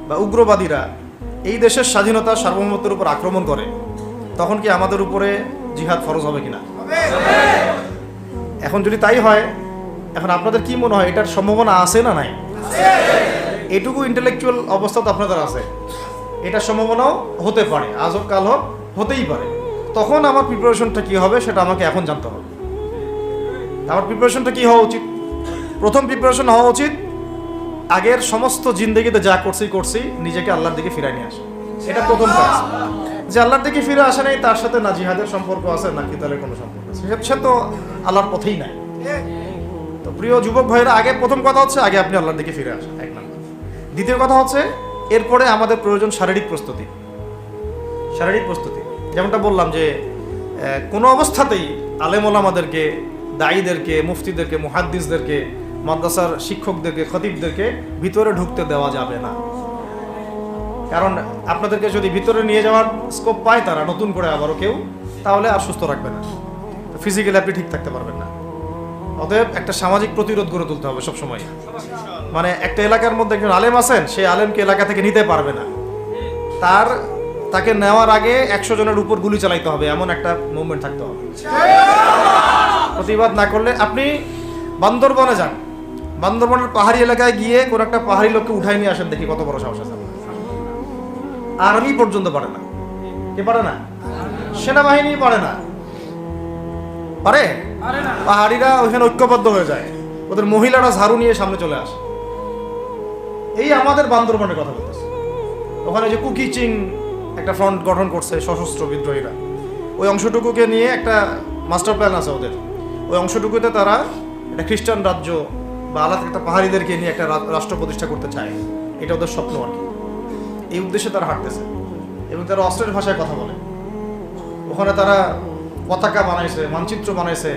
A: বা উগ্রবাদীরা এই দেশের স্বাধীনতা সার্বভৌমত্বের উপর আক্রমণ করে, তখন কি আমাদের উপরে জিহাদ ফরজ হবে কিনা? এখন যদি তাই হয়, এখন আপনাদের কি মনে হয় এটার সম্ভাবনা আছে না নাই? এটুকু ইন্টেলেকচুয়াল অবস্থা তো আপনাদের আছে, এটার সম্ভাবনাও হতে পারে, আজ হোক কাল হোক, হতেই পারে। তখন আমার প্রিপারেশনটা কি হবে সেটা আমাকে এখন জানতে হবে। আমার প্রিপারেশনটা কি হওয়া উচিত? প্রথম প্রিপারেশন হওয়া উচিত আগের সমস্ত জিন্দেগিতে যা করছি নিজেকে আল্লাহর দিকে ফিরাই নিয়ে আসে। এটা প্রথম কাজ। যে আল্লাহর দিকে ফিরে আসে নাই, তার সাথে না জিহাদের সম্পর্ক আছে না কিতালের কোনো সম্পর্ক আছে, সে তো আল্লাহর পথেই নাই। তো প্রিয় যুবক ভাইরা, আগে প্রথম কথা হচ্ছে আগে আপনি আল্লাহর দিকে ফিরে আসেন, এক নম্বর। দ্বিতীয় কথা হচ্ছে এরপরে আমাদের প্রয়োজন শারীরিক প্রস্তুতি। যেমনটা বললাম যে কোনো অবস্থাতেই আলেম ওলামাদেরকে, দায়ীদেরকে, মুফতিদেরকে, মুহাদ্দিসদেরকে, মাদ্রাসার শিক্ষকদেরকে, খতিবদেরকে ভিতরে ঢুকতে দেওয়া যাবে না। কারণ আপনাদেরকে যদি ভিতরে নিয়ে যাওয়ার স্কোপ পায় তারা নতুন করে আবারও কেউ, তাহলে আর সুস্থ রাখবে না, ফিজিক্যালি আপনি ঠিক থাকতে পারবেন না। অতএব একটা সামাজিক প্রতিরোধ গড়ে তুলতে হবে সবসময়। মানে একটা এলাকার মধ্যে একজন আলেম আছেন, সেই আলেমকে এলাকা থেকে নিতে পারবে না, তাকে নেওয়ার আগে 100 জনের উপর গুলি চালাইতে হবে, এমন একটা মুভমেন্ট থাকতে হবে। প্রতিবাদ না করলে আপনি বান্দরবনে যান, বান্দরবনের পাহাড়ি এলাকায় গিয়ে কোন একটা পাহাড়ি লোককে উঠাই নিয়ে আসেন, দেখি কত বড় সাহস আছে। আর্মি পর্যন্ত পারে না। কে পারে না? সেনাবাহিনী পারে না। পারে? পাহাড়িরা ওইখানে ঐক্যবদ্ধ হয়ে যায়, ওদের মহিলারা ঝাড়ু নিয়ে সামনে চলে আসে। এই আমাদের বান্দরবনের কথা বলতেছে। ওখানে যে কুকি চিং একটা ফ্রন্ট গঠন করছে সশস্ত্র বিদ্রোহীরা, ওই অংশটুকুকে নিয়ে একটা মাস্টার প্ল্যান আছে ওদের। ওই অংশটুকুতে তারা একটা খ্রিস্টান রাজ্য বা আলাদা একটা পাহাড়িদেরকে নিয়ে একটা রাষ্ট্র প্রতিষ্ঠা করতে চায়। এটা ওদের স্বপ্ন আর কি। এই উদ্দেশ্যে তারা হাঁটতেছে এবং তারা অস্ট্রের ভাষায় কথা বলে। ওখানে তারা পতাকা বানাইছে, মানচিত্র বানাইছে,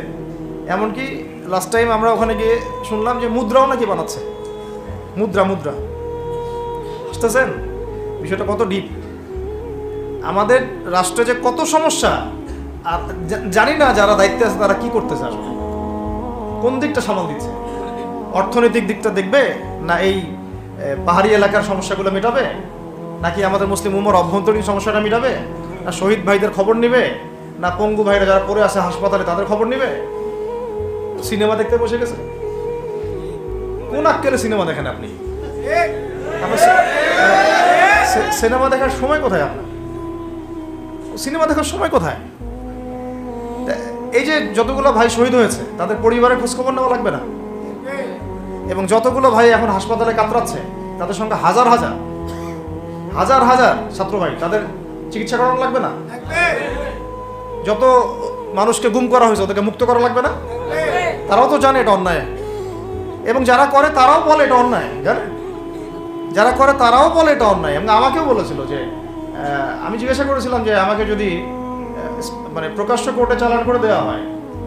A: এমনকি লাস্ট টাইম আমরা ওখানে গিয়ে শুনলাম যে মুদ্রাও নাকি বানাচ্ছে। মুদ্রা বুঝতেছেন বিষয়টা কত ডিপ? আমাদের রাষ্ট্রে যে কত সমস্যা, আর জানি না যারা দায়িত্বে আছে তারা কি করতেছে, আসলে কোন দিকটা সামাল দিচ্ছে। অর্থনৈতিক দিকটা দেখবে না এই পাহাড়ি এলাকার সমস্যাগুলো মেটাবে, নাকি আমাদের মুসলিম উম্মার অভ্যন্তরীণ সমস্যাটা মেটাবে, না শহীদ ভাইদের খবর নিবে, না পঙ্গু ভাইরা যারা পড়ে আছে হাসপাতালে তাদের খবর নিবে? সিনেমা দেখতে বসে গেছে। কোন আক্কেলে সিনেমা দেখেন আপনি? সিনেমা দেখার সময় কোথায় আপনার? সিনেমা দেখার সময় কোথায়? এই যে যতগুলো ভাই শহীদ হয়েছে তাদের পরিবারের খোঁজখবর নেওয়া লাগবে না? এবং যতগুলো ভাই এখন হাসপাতালে কাতরাচ্ছে তাদের সঙ্গে হাজার হাজার ছাত্র ভাই, তাদের চিকিৎসা করানো লাগবে না? যত মানুষকে গুম করা হয়েছে ওদেরকে মুক্ত করা লাগবে না? তারাও তো জানে এটা অন্যায়, এবং যারা করে তারাও বলে এটা অন্যায়। জানেন, যারা করে তারাও বলে এটা অন্যায়। এবং আমাকেও বলেছিল যে, আমি জিজ্ঞাসা করেছিলাম যে আমাকে যদি মানে প্রকাশ্য কোর্টে চালান করে দেওয়া হয়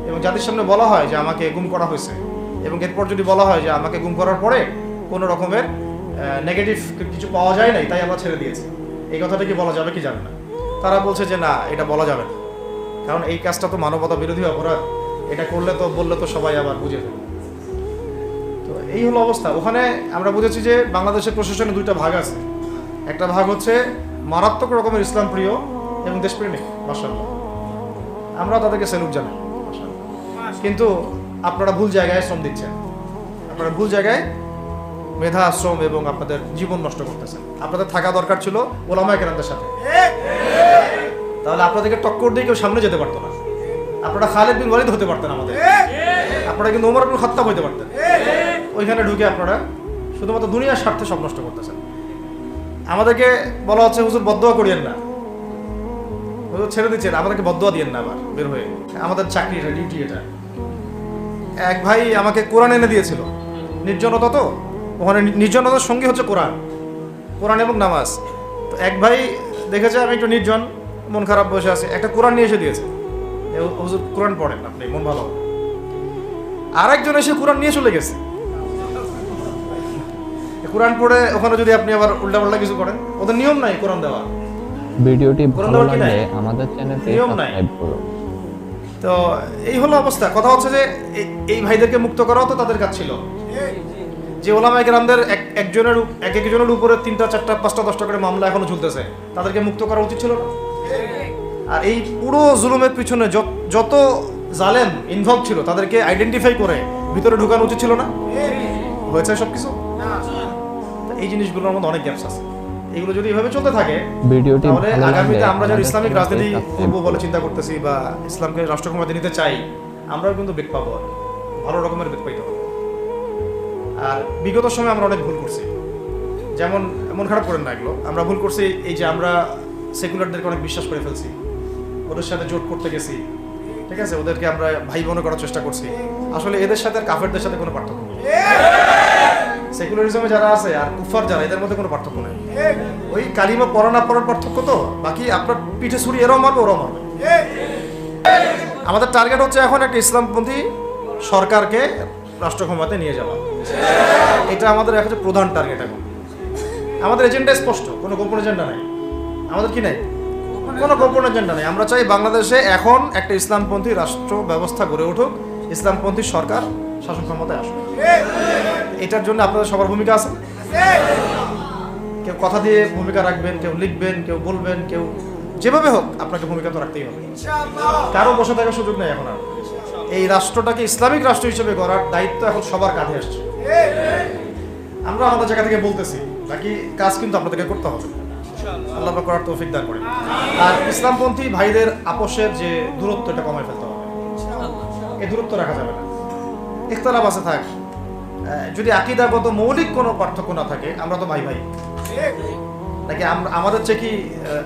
A: এবং জাতির সামনে বলা হয় যে আমাকে গুম করা হয়েছে, এবং এরপর যদি বলা হয় যে আমাকে গুম করার পরে কোনো রকমের নেগেটিভ কিছু পাওয়া যায় নাই তাই আমরা ছেড়ে দিয়েছি, এই কথাটা কি বলা যাবে কি জানে না? তারা বলছে যে না, এটা বলা যাবে না, কারণ এই কাজটা তো মানবতা বিরোধী অপরাধ, এটা বললে তো সবাই আবার বুঝে ফেলবে। তো এই হলো অবস্থা। ওখানে আমরা বুঝেছি যে বাংলাদেশের প্রশাসনে দুইটা ভাগ আছে। একটা ভাগ হচ্ছে মারাত্মক রকমের ইসলাম প্রিয় এবং দেশপ্রেমিক, মাশাআল্লাহ, আমরা তাদেরকে স্যালুট জানাই, কিন্তু আপনারা ভুল জায়গায় শ্রম দিচ্ছেন, আপনারা ভুল জায়গায় মেধা, শ্রম এবং আপনাদের জীবন নষ্ট করতেছেন। আপনাদের থাকা দরকার ছিল ওলামায়ে কেরামদের সাথে, তাহলে আপনাদেরকে টক্কর দিয়ে কেউ সামনে যেতে পারতো না। আপনারা খালিদ বিন ওয়ালিদ হতে পারতেন আমাদের, আপনারা কিন্তু ওমর ইবনে খাত্তাব হতে পারতেন। ওইখানে ঢুকে আপনারা শুধুমাত্র দুনিয়ার স্বার্থে সব নষ্ট করতেছেন। আমাদেরকে বলা হচ্ছে হুজুর বদদোয়া করিয়েন না, হুজুর ছেড়ে দিচ্ছেন, আমাদেরকে বদদোয়া দিয়েন না আবার বের হয়ে। আমাদের চাকরি এটা, ডিউটি এটা। এক ভাই আমাকে কোরআন এনে দিয়েছিল, নির্জনতা তো, ওখানে নির্জনতার সঙ্গে হচ্ছে কোরআন এবং নামাজ। তো এক ভাই দেখেছে আমি একটু নির্জন, মন খারাপ বসে আছে, একটা কোরআন নিয়ে এসে দিয়েছে, হুজুর কোরআন পড়েন আপনি, মন ভালো। আর একজন এসে কোরআন নিয়ে চলে গেছে। কোরআন পড়ে ওখানে যদি আপনি আবার উল্টাপাল্টা কিছু করেন, ওদের নিয়ম নাই কোরআন দেওয়া।
B: ভিডিওটি
A: কোরআন
B: ভালো
A: দেওয়ার কি
B: লাগলে
A: নাই?
B: আমাদের চ্যানেলটি
A: নিয়ম নাই।
B: সাবস্ক্রাইব করুন।
A: তো এই হলো অবস্থা। কথা হচ্ছে যে এই ভাইদেরকে মুক্ত করাও তো তাদের কাজ ছিল। যে ওলামায়ে কেরামদের একজনের উপরে 3টা 4টা 5টা 10টা করে মামলা এখনো ঝুলতেছে, তাদেরকে মুক্ত করা উচিত ছিল না? আর এই পুরো জুলুমের পিছনে যত জালেম ইনভলভ ছিল তাদেরকে আইডেন্টিফাই করে ভিতরে ঢুকানো উচিত ছিল না? হয়েছে সব কিছু? এই জিনিসগুলোর মধ্যে অনেক গ্যাপস আছে। এগুলো যদি এভাবে চলতে থাকে
B: ভিডিওটি
A: তাহলে
B: ভালো লাগলে
A: আগামীতে আমরা যারা
B: আমাদের
A: ইসলামিক
B: চ্যানেলটি
A: রাজনীতি
B: সাবস্ক্রাইব
A: করবো বলে চিন্তা করতেছি বা ইসলামকে রাষ্ট্র ক্ষমতা নিতে চাই, আমরাও কিন্তু বেগ পাবো, আর ভালো রকমের বেগ পাইতে হবে। আর বিগত সময় আমরা অনেক ভুল করছি, যেমন মন খারাপ করেন না এগুলো। আমরা ভুল করছি এই যে আমরা সেকুলারদেরকে অনেক বিশ্বাস করে ফেলছি, ওদের সাথে জোট করতে গেছি, ঠিক আছে, ওদেরকে আমরা ভাই বোন করার চেষ্টা করছি। আসলে এদের সাথে আর কাফেরদের সাথে কোনো পার্থক্য নেই। সেকুলারিজমে যারা আছে আর কুফার যারা, এদের মধ্যে কোনো পার্থক্য নেই। ওই কালিমা পড়া না পড়ার পার্থক্য, তো বাকি আপনার পিঠে ছুরি এরাও মারবে ওরাও মারবে। আমাদের টার্গেট হচ্ছে এখন একটা ইসলামপন্থী সরকারকে রাষ্ট্র ক্ষমতায় নিয়ে যাওয়া। এটা আমাদের এখন প্রধান টার্গেট। এখন আমাদের এজেন্ডা স্পষ্ট, কোনো গোপন এজেন্ডা নাই। আমাদের কি নাই? কোনো গোপন এজেন্ডা নেই। আমরা চাই বাংলাদেশে এখন একটা ইসলামপন্থী রাষ্ট্র ব্যবস্থা গড়ে উঠুক, ইসলামপন্থী সরকার শাসন ক্ষমতায় আসুক। এটার জন্য আপনাদের সবার ভূমিকা আছে। কেউ কথা দিয়ে ভূমিকা রাখবেন, কেউ লিখবেন, কেউ বলবেন, কেউ যেভাবে হোক আপনাকে ভূমিকা তো রাখতেই হবে। কারো বসে থাকার সুযোগ নেই এখন আর। এই রাষ্ট্রটাকে ইসলামিক রাষ্ট্র হিসেবে গড়ার দায়িত্ব এখন সবার কাঁধে আসছে। আমরা আমাদের জায়গা থেকে বলতেছি, বাকি কাজ কিন্তু আপনাদেরকে করতে হবে। আল্লাহ পাক করার তৌফিক দান করেন। আর ইসলামপন্থী ভাইদের আপোষের যে দূরত্ব, এটা কমায় ফেলতে হবে। এই দূরত্ব রাখা যাবে না। ইখতিলাফ আছে থাক, যদি আকীদাগত মৌলিক কোনো পার্থক্য না থাকে, আমরা তো ভাই ভাই নাকি? আমাদের চেয়ে কি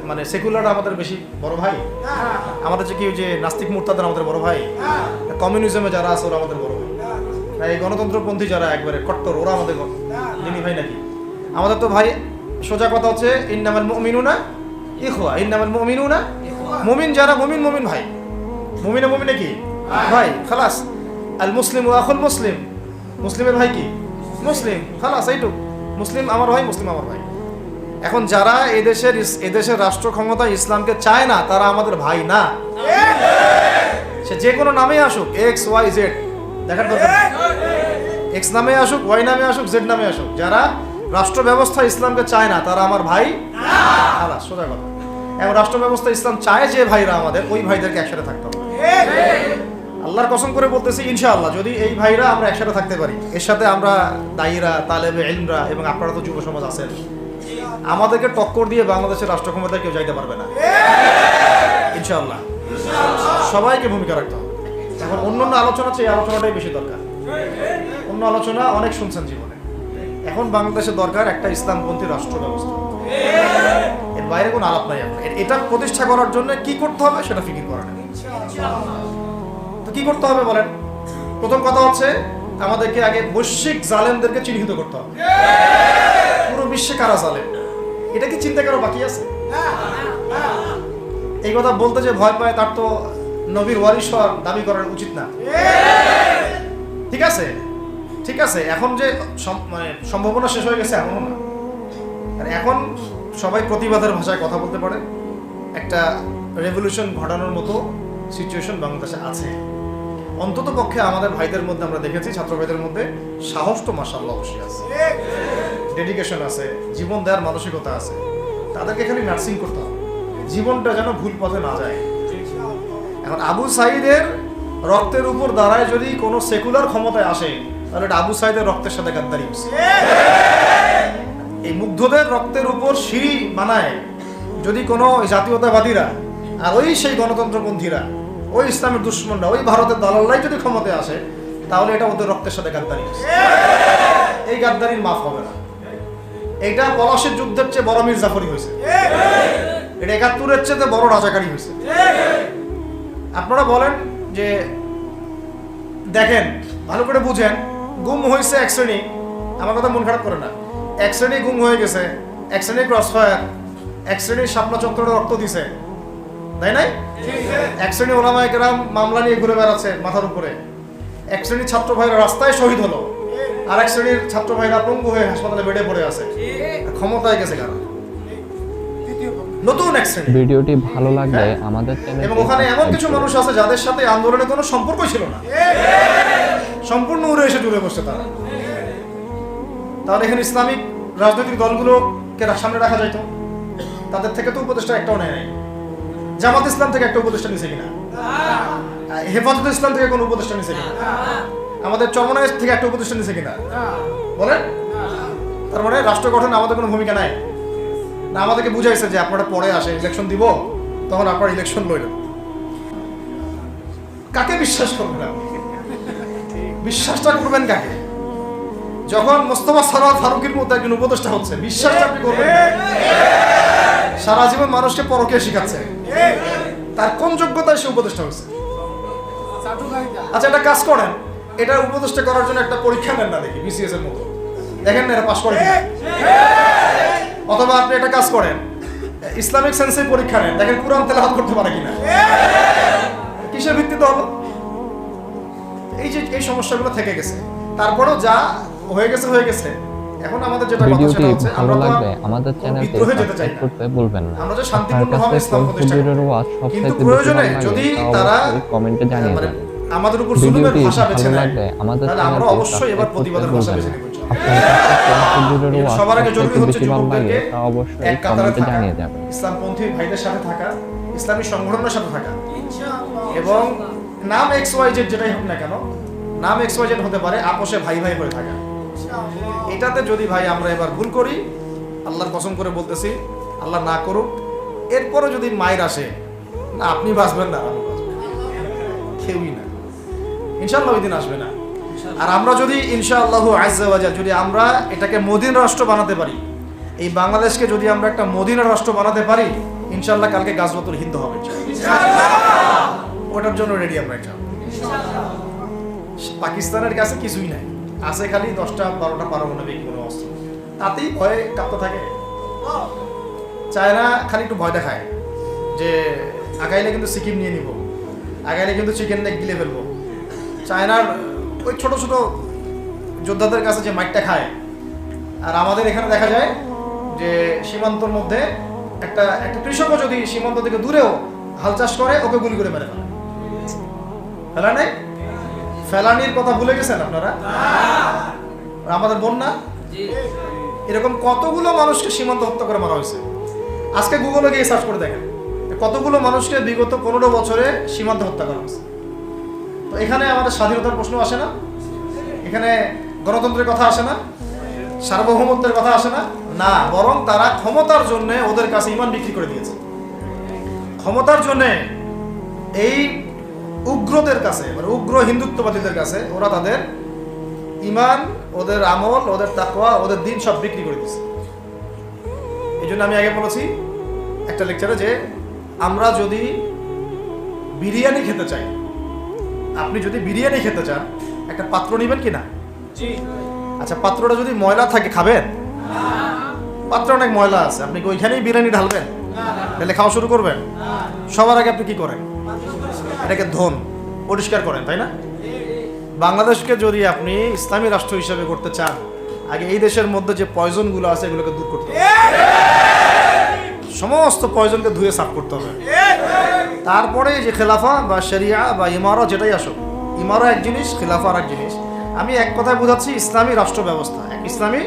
A: মানে সেকুলাররা আমাদের বেশি বড় ভাই? আমাদের চেয়ে কি ওই যে নাস্তিক মুরতাদরা আমাদের বড় ভাই? কমিউনিজমে যারা আছে ওরা আমাদের বড় ভাই? না এই গণতন্ত্রপন্থী যারা একবারে কট্টর, ওরা আমাদের দিনী ভাই নাকি? আমাদের তো ভাই, সোজা কথা হচ্ছে ইন্নামাল মুমিনুনা ইখওয়া, ইন্নামাল মুমিনুনা, মুমিন যারা মুমিন, মুমিন ভাই। মুমিনে মুমিনে কি ভাই, খালাস। আল মুসলিম ওয়া আখুল মুসলিম, মুসলিমের ভাই কি মুসলিম, খালাস, এইটুক। মুসলিম আমার ভাই, মুসলিম আমার ভাই। এখন যারা এদেশের রাষ্ট্র ক্ষমতায় ইসলামকে চায় না, তারা আমাদের ভাই না। সে যে কোনো নামে আসুক, এক্স ওয়াই জেড, দেখার দরকার। এক্স নামে আসুক, ওয়াই নামে আসুক, জেড নামে আসুক, যারা রাষ্ট্র ব্যবস্থা ইসলামকে চায় না, তারা আমার ভাই না। সোজা কথা। এবং রাষ্ট্র ব্যবস্থা ইসলাম চায় যে ভাইরা আমাদের, ওই ভাইদেরকে একসাথে থাকতে হবে। আল্লাহর কসম করে বলতেছি, ইনশাআল্লাহ যদি এই ভাইরা আমরা একসাথে থাকতে পারি, এর সাথে আমরা দায়ীরা, তালেবে ইলমরা এবং আপনারা তো যুব সমাজ আছেন, আমাদেরকে টক্কর দিয়ে বাংলাদেশের রাষ্ট্র ক্ষমতায় কেউ যাইতে পারবে না ইনশাআল্লাহ। সবাইকে ভূমিকা রাখতে হবে। এখন অন্য আলোচনা চেয়ে এই আলোচনাটাই বেশি দরকার। অন্য আলোচনা অনেক শুনছেন জীবনে, এখন বাংলাদেশের দরকার একটা ইসলামপন্থী রাষ্ট্র ব্যবস্থা। এর বাইরে কোনো আলাপ নাই। এটা প্রতিষ্ঠা করার জন্য কি করতে হবে সেটা ফিকির করা নেই। তো কি করতে হবে বলেন? প্রথম কথা হচ্ছে আমাদেরকে আগে বৈশ্বিক জালেমদেরকে চিহ্নিত করতে হবে। পুরো বিশ্বে কারা জালেম, এটা কি চিন্তা করা বাকি আছে? এই কথা বলতে যে ভয় পায়, তার তো নবীর ওয়ারিস হওয়ার দাবি করা উচিত না। ঠিক আছে, ঠিক আছে। এখন যে সম্ভাবনা শেষ হয়ে গেছে এমন না। আর এখন সবাই প্রতিবাদের ভাষায় কথা বলতে পারে। একটা রেভলিউশন ঘটানোর মতো সিচুয়েশন বাংলাদেশে আছে। অন্তত পক্ষে আমাদের ভাইদের মধ্যে আমরা দেখেছি, ছাত্র ভাইদের মধ্যে সাহস তো মাশাআল্লাহ অবশ্যই আছে, ডেডিকেশন আছে, জীবন দেওয়ার মানসিকতা আছে। তাদেরকে খালি নার্সিং করতে হবে, জীবনটা যেন ভুল পথে না যায়। এখন আবু সাঈদের রক্তের উপর দাঁড়ায় যদি কোনো সেকুলার ক্ষমতায় আসে, তাহলে এটা আবু সাঈদের রক্তের সাথে গাদ্দারি হচ্ছে। এই মুগ্ধদের রক্তের উপর সিঁড়ি বানায় যদি কোনো জাতীয়তাবাদীরা আর ওই সেই গণতন্ত্রপন্থীরা, ওই ইসলামের দুশ্মনরা, ওই ভারতের দালাল্লাই যদি ক্ষমতায় আসে, তাহলে এটা ওদের রক্তের সাথে গাদ্দারি হচ্ছে। এই গাদ্দারির মাফ হবে না। এইটা পলাশির যুদ্ধের চেয়ে বড় মীর জাফরি হয়েছে, এটা ৭১-এর চেয়ে বড় রাজাকারী হয়েছে। আপনারা বলেন যে দেখেন, ভালো করে বুঝেন, গুম হয়েছে এক শ্রেণী, আমার কথা মন খারাপ করে না, এক শ্রেণী গুম হয়ে গেছে, এক শ্রেণী ক্রসফায়ার, এক শ্রেণীর শাপলা চত্বরে রক্ত দিছে, তাই নাই? এক শ্রেণী ওলামায়ে কেরাম মামলা নিয়ে ঘুরে বেড়াচ্ছে মাথার উপরে, এক শ্রেণীর ছাত্র ভাইরা রাস্তায় শহীদ হলো, আরেক শ্রেণীর ছাত্র ভাইরা পঙ্গু হয়ে হাসপাতালে বেডে পড়ে আছে, ক্ষমতায় গেছে কারা? নতুন এক শ্রেণী।
B: ভিডিওটি ভালো লাগলে আমাদের চ্যানেল
A: এবং ওখানে এমন কিছু মানুষ আছে যাদের সাথে আন্দোলনের কোনো সম্পর্কই ছিল না, সম্পূর্ণ উড়ে এসে জুড়ে বসছে তারা। তাহলে এখানে ইসলামিক রাজনৈতিক দলগুলোকে সামনে রাখা যাইত, তাদের থেকে তো উপদেষ্টা একটাও নেয় নাই। জামাত ইসলাম থেকে একটা উপদেষ্টা নিছে কিনা? হেফাজত ইসলাম থেকে কোনো উপদেষ্টা নিছে কিনা? আমাদের চরমনায় থেকে একটা উপদেষ্টা নিছে কিনা বলেন? তার মানে রাষ্ট্র গঠনে আমাদের কোনো ভূমিকা নাই না। আমাদেরকে বুঝাইছে যে আপনারা পরে আসে ইলেকশন দিব, তখন আপনারা ইলেকশন লইলেন। কাকে বিশ্বাস করবেন আপনি? বিশ্বাসটা করবেন কাকে? যখন মোস্তফা সরোয়ার ফারুকের মধ্যে একজন উপদেষ্টা হচ্ছে, বিশ্বাসটা আপনি করবেন? সারা জীবন মানুষকে পরকীয়া শিখাচ্ছে, তার কোন যোগ্যতায় সে উপদেষ্টা হচ্ছে? আচ্ছা, একটা কাজ করেন, এটা উপদেষ্টা করার জন্য একটা পরীক্ষা নেন না, দেখি বিসিএস এর মতো, দেখেন না এটা পাস করে কিনা। অথবা আপনি একটা কাজ করেন, ইসলামিক সেন্সের পরীক্ষা নেন, দেখেন কুরআন তেলাওয়াত করতে পারে কিনা। কিসের ভিত্তিতে হলো? এই সমস্যাগুলো থেকে গেছে। তারপরেও যা হয়ে গেছে। এখন আমাদের যেটা কথা সেটা হচ্ছে, আমরা তো
B: আমাদের চ্যানেলটি সাবস্ক্রাইব করতে ভুলবেন না।
A: আমরা যে শান্তিপূর্ণভাবে ইসলাম প্রতিষ্ঠা করি, কিন্তু
B: সবথেকে
A: প্রয়োজনে যদি তারা
B: কমেন্টে জানিয়ে দেন।
A: আমাদের উপর জুলুমের ভাষা বেছে নেয়,
B: আমাদের
A: তাহলে আমরা অবশ্যই এবার প্রতিবাদের ভাষা বেছে নেব।
B: আপনার
A: সবার আগে জরুরি হচ্ছে যুবকদেরকে
B: অবশ্যই
A: এক কাতারে
B: কমেন্টে
A: থাকা,
B: জানিয়ে যাবেন।
A: ইসলামপন্থী ভাইদের সাথে থাকা, ইসলামী সংগঠনের সাথে থাকা, এবং নাম XYZ যেটাই হোক না কেন, নাম XYZ হতে পারে, আপোষে ভাই ভাই হয়ে থাকা। এটাতে যদি ভাই আমরা এবার ভুল করি, আল্লাহর কসম করে বলতেছি, আল্লাহ না করুক, এরপরে যদি মায়ের আসে, না আপনি বাঁচবেন না আমি বাঁচবেন, কেউই না, ইনশাআল্লাহ ওই দিন আসবে না। আর আমরা যদি ইনশাআল্লাহু আজ্জা ওয়া জাল যদি আমরা এটাকে মদিনা রাষ্ট্র বানাতে পারি, এই বাংলাদেশকে যদি আমরা একটা মদিনা রাষ্ট্র বানাতে পারি, ইনশাআল্লাহ কালকে গাজওয়াতুল হিন্দ হবে ইনশাআল্লাহ। ওটার জন্য রেডি আমরা ইনশাআল্লাহ। পাকিস্তানের কাছে কিছুই নাই, আছে খালি 10টা 12টা পারমাণবিক কোনো অস্ত্র, তাতেই ভয়ে কাঁপতে থাকে। চায়না খালি একটু ভয় দেখায় যে আগাইলে কিন্তু সিকিম নিয়ে নিব, আগাইলে কিন্তু চিকেন নেক গিলে ফেলবো। চায়নার ওই ছোট ছোট যোদ্ধাদের কাছে যে মাইকটা খায়, আর আমাদের এখানে দেখা যায় যে সীমান্তর মধ্যে একটা কৃষকও যদি সীমান্ত থেকে দূরেও হাল চাষ করে, ওকে গুলি করে মেরে ফেলে। ফেলা নেই, ফেলানির কথা ভুলে গেছেন আপনারা? আমাদের বন্যা, এরকম কতগুলো মানুষকে সীমান্ত হত্যা করে মারা হয়েছে। আজকে গুগলে গিয়ে সার্চ করে দেখেন কতগুলো মানুষকে বিগত 15 বছরে সীমান্ত হত্যা করা হয়েছে। তো এখানে আমাদের স্বাধীনতার প্রশ্ন আসে না, এখানে গণতন্ত্রের কথা আসে না, সার্বভৌমত্বের কথা আসে না, না, বরং তারা ক্ষমতার জন্য ওদের কাছে ঈমান বিক্রি করে দিয়েছে। ক্ষমতার জন্য এই উগ্রদের কাছে, মানে উগ্র হিন্দুত্ববাদীদের কাছে ওরা তাদের ঈমান, ওদের আমল, ওদের তাকওয়া, ওদের দিন সব বিক্রি করে দিয়েছে। এই জন্য আমি আগে বলেছি একটা লেকচারে যে আমরা যদি বিরিয়ানি খেতে চাই, আপনি যদি বিরিয়ানি খেতে চান, একটা পাত্র নেবেন কি না? আচ্ছা, পাত্রটা যদি ময়লা থাকে খাবেন? পাত্রে অনেক ময়লা আছে, আপনি কি ওইখানেই বিরিয়ানি ঢালবেন? তাহলে খাওয়া শুরু করবেন? সবার আগে আপনি কি করেন? এটাকে ধোন, পরিষ্কার করেন, তাই না? বাংলাদেশকে যদি আপনি ইসলামী রাষ্ট্র হিসেবে করতে চান, আগে এই দেশের মধ্যে যে পয়জনগুলো আছে এগুলোকে দূর করতে হবে, সমস্ত পয়জনকে ধুয়ে সাফ করতে হবে। তারপরে যে খেলাফা বা শরিয়া বা ইমারা যেটাই আসুক, ইমারা এক জিনিস, খেলাফা আর এক জিনিস। আমি এক কথায় বোঝাচ্ছি ইসলামী রাষ্ট্র ব্যবস্থা, ইসলামী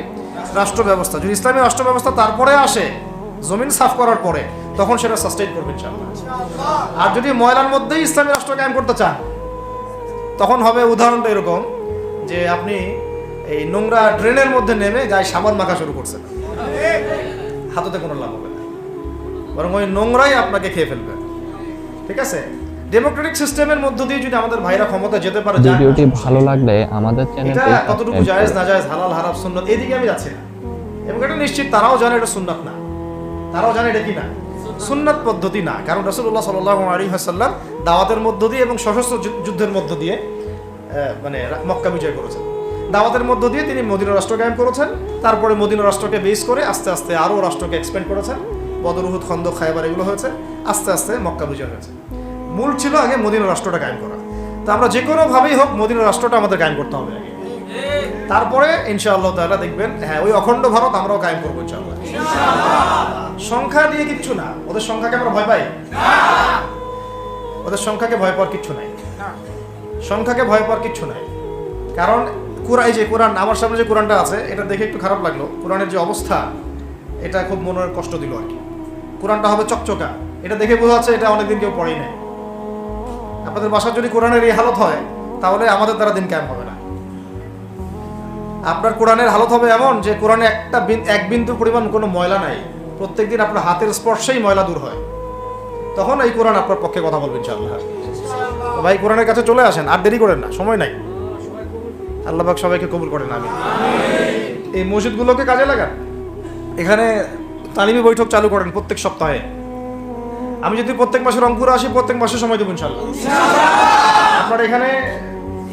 A: রাষ্ট্র ব্যবস্থা। যদি ইসলামী রাষ্ট্র ব্যবস্থা তারপরে আসে, জমিন সাফ করার পরে, তখন সেটা সাস্টেইন করবে ইনশাআল্লাহ। আর যদি ময়লার মধ্যেই ইসলামী রাষ্ট্র কায়েম করতে চান, তখন হবে উদাহরণটা এরকম যে আপনি এই নোংরা ড্রেনের মধ্যে নেমে গায়ে সাবান মাখা শুরু করছেন, হাততে কোনো লাভ হবে না, বরং ওই নোংরাই আপনাকে খেয়ে ফেলবে। ঠিক আছে? ডেমোক্রেটিক সিস্টেমের মধ্য দিয়ে যদি আমাদের ভাইরা ক্ষমতা যেতে পারে,
B: ভিডিওটি ভালো লাগলে আমাদের চ্যানেলটি
A: এটা কতটুকু জায়েজ না জায়েজ, হালাল হারাম, সুন্নাত, এদিকে আমি যাচ্ছি না। এবং এটা নিশ্চিত তারাও জানে এটা সুন্নাত না, তারাও জানে এটা কি না, সুন্নাত পদ্ধতি না। কারণ রাসূলুল্লাহ সাল্লাল্লাহু আলাইহি ওয়াসাল্লাম দাওয়াতের মধ্য দিয়ে এবং সশস্ত্র যুদ্ধের মধ্য দিয়ে মানে মক্কা বিজয় করেছেন। দাওয়াতের মধ্য দিয়ে তিনি মদিনা রাষ্ট্র কায়েম করেছেন। তারপরে মদিনা রাষ্ট্রকে বেস করে আস্তে আস্তে আরও রাষ্ট্রকে এক্সপেন্ড করেছেন। বদর, উহুদ, খন্দক, খায়বার এগুলো হয়েছে, আস্তে আস্তে মক্কা বিজয় হয়েছে। মূল ছিল আগে মদিনা রাষ্ট্রটা কায়েম করা। তো আমরা যে কোনোভাবেই হোক মদিনা রাষ্ট্রটা আমাদের কায়েম করতে হবে আগে, তারপরে ইনশাআল্লাহ তাআলা দেখবেন হ্যাঁ ওই অখণ্ড ভারত আমরাও কায়েম করবো ইনশাআল্লাহ। সংখ্যা দিয়ে কিচ্ছু না, ওদের সংখ্যাকে আমরা ভয় পাই না, ওদের সংখ্যাকে ভয় পাওয়ার কিচ্ছু নাই, সংখ্যাকে ভয় পাওয়ার কিচ্ছু নাই। কারণ এই যে কোরআন আমার সামনে যে কোরআনটা আছে এটা দেখে একটু খারাপ লাগলো, কোরআনের যে অবস্থা এটা খুব মনের কষ্ট দিল আর কি। কোরআনটা হবে চকচকা, এটা দেখে বোঝা যাচ্ছে এটা অনেকদিন কেউ পড়েই নাই। আপনাদের বাসার যদি কোরআনের এই হালত হয় তাহলে আমাদের দ্বারা দিন কায়েম হবে না। আপনার কোরআনের হালত হবে এমন যে কোরআনে এক বিন্দু পরিমাণ কোনো ময়লা নাই, প্রত্যেকদিন আপনার হাতের স্পর্শেই ময়লা দূর হয়, তখন এই কোরআন আপনার পক্ষে কথা বলবেন ইনশাআল্লাহ। ভাই কোরআনের কাছে চলে আসেন, আর দেরি করেন না, সময় নাই। আল্লাহ পাক সবাইকে কবুল করেন, আমিন। এই মসজিদগুলোকে কাজে লাগান, এখানে তালিমি বৈঠক চালু করেন প্রত্যেক সপ্তাহে। আমি যদি প্রত্যেক মাসে রংপুরে আসি প্রত্যেক মাসে সময় দেবো ইনশাআল্লাহ। আপনারা এখানে